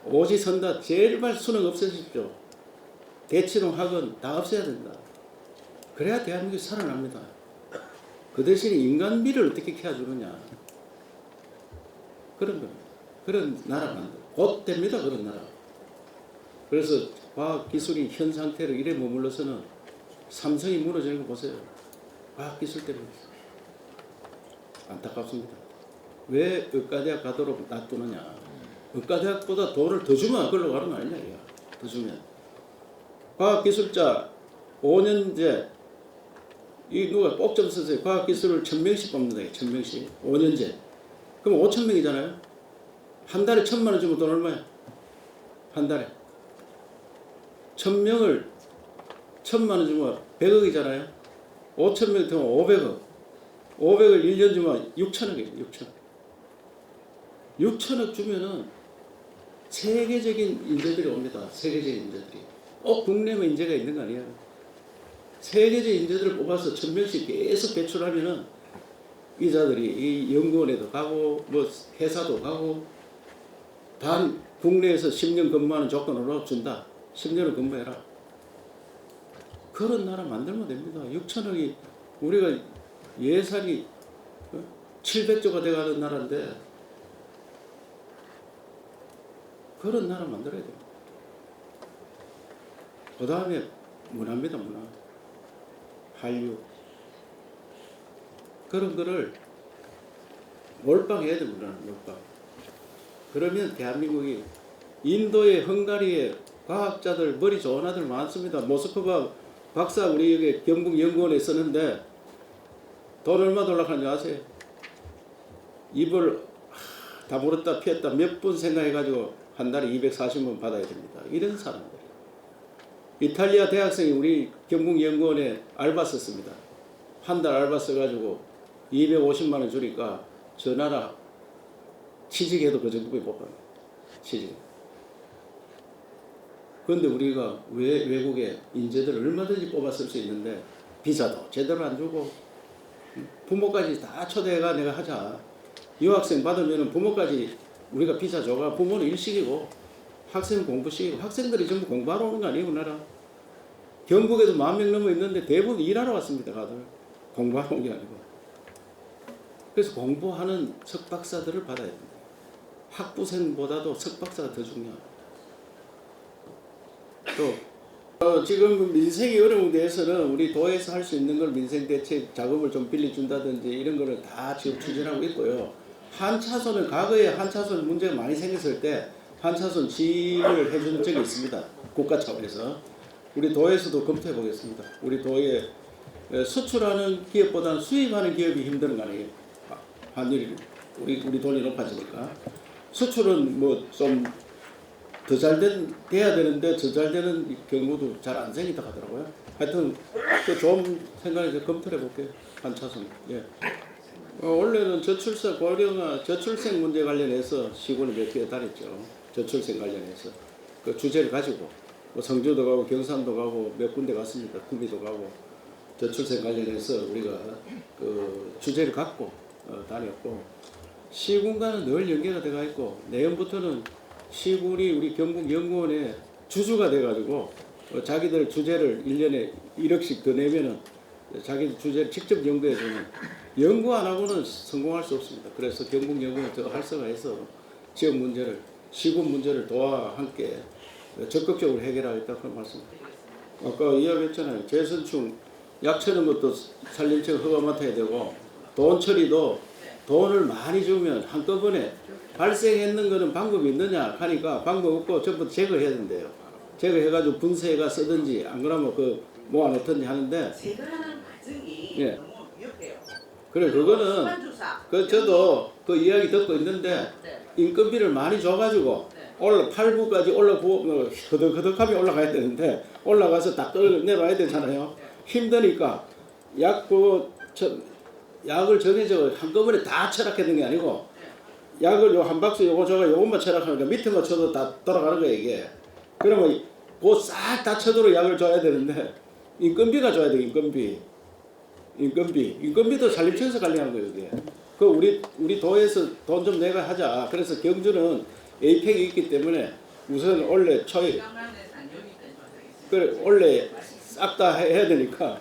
오지선다 제발 수능 없애십시오. 대치동 학원 다 없애야 된다. 그래야 대한민국이 살아납니다. 그 대신에 인간미를 어떻게 키워주느냐. 그런 겁니다. 그런 나라 만들. 곧 됩니다. 그런 나라. 그래서 과학기술이 현 상태로 이래 머물러서는 삼성이 무너지는 거 보세요. 과학기술 때문에. 안타깝습니다. 왜 의과대학 가도록 놔두느냐. 의과대학보다 돈을 더 주면 그걸로 가는 거 아니냐. 이거. 더 주면. 과학기술자 5년제 이 누가 꼭 좀 쓰세요. 과학기술을 1000명씩 뽑는다. 1000명씩. 5년제. 그럼 5000명이잖아요. 한 달에 1000만 원 주면 돈 얼마야? 한 달에. 1000명을 1000만 원 주면 100억이잖아요. 5000명 되면 500억. 500을 1년 주면 6천억이에요. 6천억. 6천억 주면은 세계적인 인재들이 옵니다. 세계적인 인재들이. 국내만 인재가 있는 거 아니에요. 세계적인 인재들을 뽑아서 1000명씩 계속 배출하면은 이자들이 이 연구원에도 가고 뭐 회사도 가고 단 국내에서 10년 근무하는 조건으로 준다. 10년을 근무해라. 그런 나라 만들면 됩니다. 6천억이 우리가 예산이 700조가 돼가는 나라인데 그런 나라 만들어야 돼요. 그 다음에 문화입니다. 문화. 한류. 그런 거를 몰빵해야 됩니다. 몰빵. 그러면 대한민국이 인도에 헝가리에 과학자들 머리 좋은 아들 많습니다. 모스크바 박사 우리 여기 경북연구원에 쓰는데 돈 얼마 돌락하는지 아세요? 입을 다 물었다 피했다 몇 분 생각해가지고 한 달에 240만 받아야 됩니다. 이런 사람들. 이탈리아 대학생이 우리 경북연구원에 알바 썼습니다. 한 달 알바 써가지고 250만 원 주니까 저 나라 취직해도 그 정도밖에 못 받아요. 취직. 그런데 우리가 왜 외국에 인재들을 얼마든지 뽑아 쓸 수 있는데 비자도 제대로 안 주고 부모까지 다 초대해가 내가 하자. 유학생 받으면 부모까지 우리가 비자 줘가 부모는 일식이고 학생 공부식이고 학생들이 전부 공부하러 오는 거 아니에요 우리나라. 경북에도 10,000명 넘어 있는데 대부분 일하러 왔습니다. 다들 공부하러 온 게 아니고. 그래서 공부하는 석박사들을 받아야 됩니다. 학부생보다도 석박사가 더 중요합니다. 또 지금 민생이 어려운 데에서는 우리 도에서 할 수 있는 걸 민생 대책 자금을 좀 빌려준다든지 이런 거를 다 지금 추진하고 있고요. 한차선은 과거에 한차선 문제가 많이 생겼을 때 한차선 지원을 해준 적이 있습니다. 국가 차원에서. 우리 도에서도 검토해 보겠습니다. 우리 도에 수출하는 기업보다는 수입하는 기업이 힘든 거 아니에요. 환율이 우리 돈이 높아지니까 수출은 뭐 좀 더 잘 돼야 되는데 더 잘 되는 경우도 잘 안 생긴다 하더라고요. 하여튼 그 좋은 생각에서 검토해 볼게요. 한 차선. 예. 원래는 저출산 고령화 저출생 문제 관련해서 시군을 몇 개 다녔죠. 저출생 관련해서 그 주제를 가지고 뭐 성주도 가고 경산도 가고 몇 군데 갔습니다. 구미도 가고 저출생 관련해서 우리가 그 주제를 갖고 다녔고 시군과는 늘 연계가 돼가 있고 내년부터는 시군이 우리 경북연구원의 주주가 돼가지고 자기들 주제를 1년에 1억씩 더 내면은 자기 주제를 직접 연구해주는 연구 안 하고는 성공할 수 없습니다. 그래서 경북연구원을 더 활성화해서 지역 문제를 시군 문제를 도와 함께 적극적으로 해결하겠다 그런 말씀입니다. 아까 이야기했잖아요. 재선충 약 쳐는 것도 산림청 허가 맡아야 되고 돈 처리도 돈을 많이 주면 한꺼번에 발생했는 거는 방법이 있느냐 하니까 방법 없고 전부 제거해야 된대요. 제거해가지고 분쇄가 쓰든지 안 그러면 그 모아놓든지 하는데 제거하는 과정이 예. 너무 위협해요. 그래 그거는 수반주사. 그 저도 그 이야기 듣고 있는데 네. 인건비를 많이 줘가지고 네. 올라 8부까지 올라고 허덕허덕하게 올라가야 되는데 올라가서 딱 내려와야 되잖아요. 힘드니까 약을 정해져 한꺼번에 다 철학하는 게 아니고 약을 요 한 박스 요거 저거 요것만 철학하니까 밑에만 쳐도 다 돌아가는 거예요 이게. 그러면 그 싹 다 쳐도록 약을 줘야 되는데 인건비가 줘야 돼 인건비도 산림청에서 관리하는 거예요 이게. 그 우리 도에서 돈 좀 내가 하자. 그래서 경주는 에이펙이 있기 때문에 우선 원래 초에 그래 원래 싹 다 해야 되니까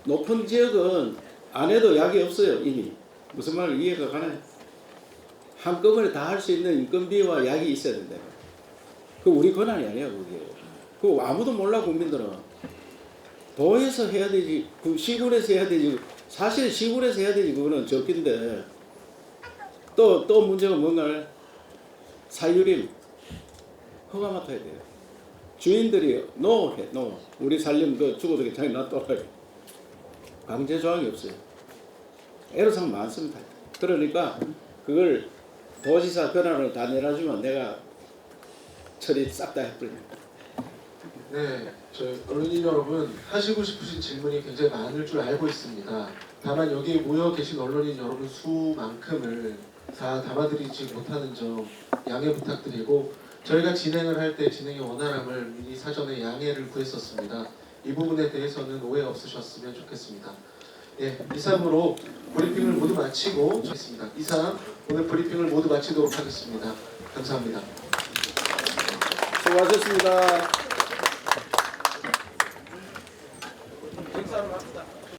높은 지역은 안 해도 약이 없어요 이미. 무슨 말을 이해가 가나요? 한꺼번에 다 할 수 있는 인건비와 약이 있어야 된다. 그 우리 권한이 아니야 그게. 그 아무도 몰라 국민들은. 도에서 해야 되지, 그 시군에서 해야 되지. 사실 시군에서 해야 되지 그거는 적긴데. 또 문제가 뭔가 사유림 허가 맡아야 돼요. 주인들이 노해 노. 우리 살림 그 죽어도 괜찮이 놔둬라. 강제 조항이 없어요. 애로사항 많습니다. 그러니까 그걸 도지사 권한을 다 내놔주면 내가 처리 싹 다 해버립니다. 네, 저 언론인 여러분 하시고 싶으신 질문이 굉장히 많을 줄 알고 있습니다. 다만 여기 모여 계신 언론인 여러분 수만큼을 다 담아드리지 못하는 점 양해 부탁드리고 저희가 진행을 할 때 진행의 원활함을 미리 사전에 양해를 구했었습니다. 이 부분에 대해서는 오해 없으셨으면 좋겠습니다. 예, 이상으로 브리핑을 모두 마치고 좋겠습니다. 이상 오늘 브리핑을 모두 마치도록 하겠습니다. 감사합니다. 수고하셨습니다.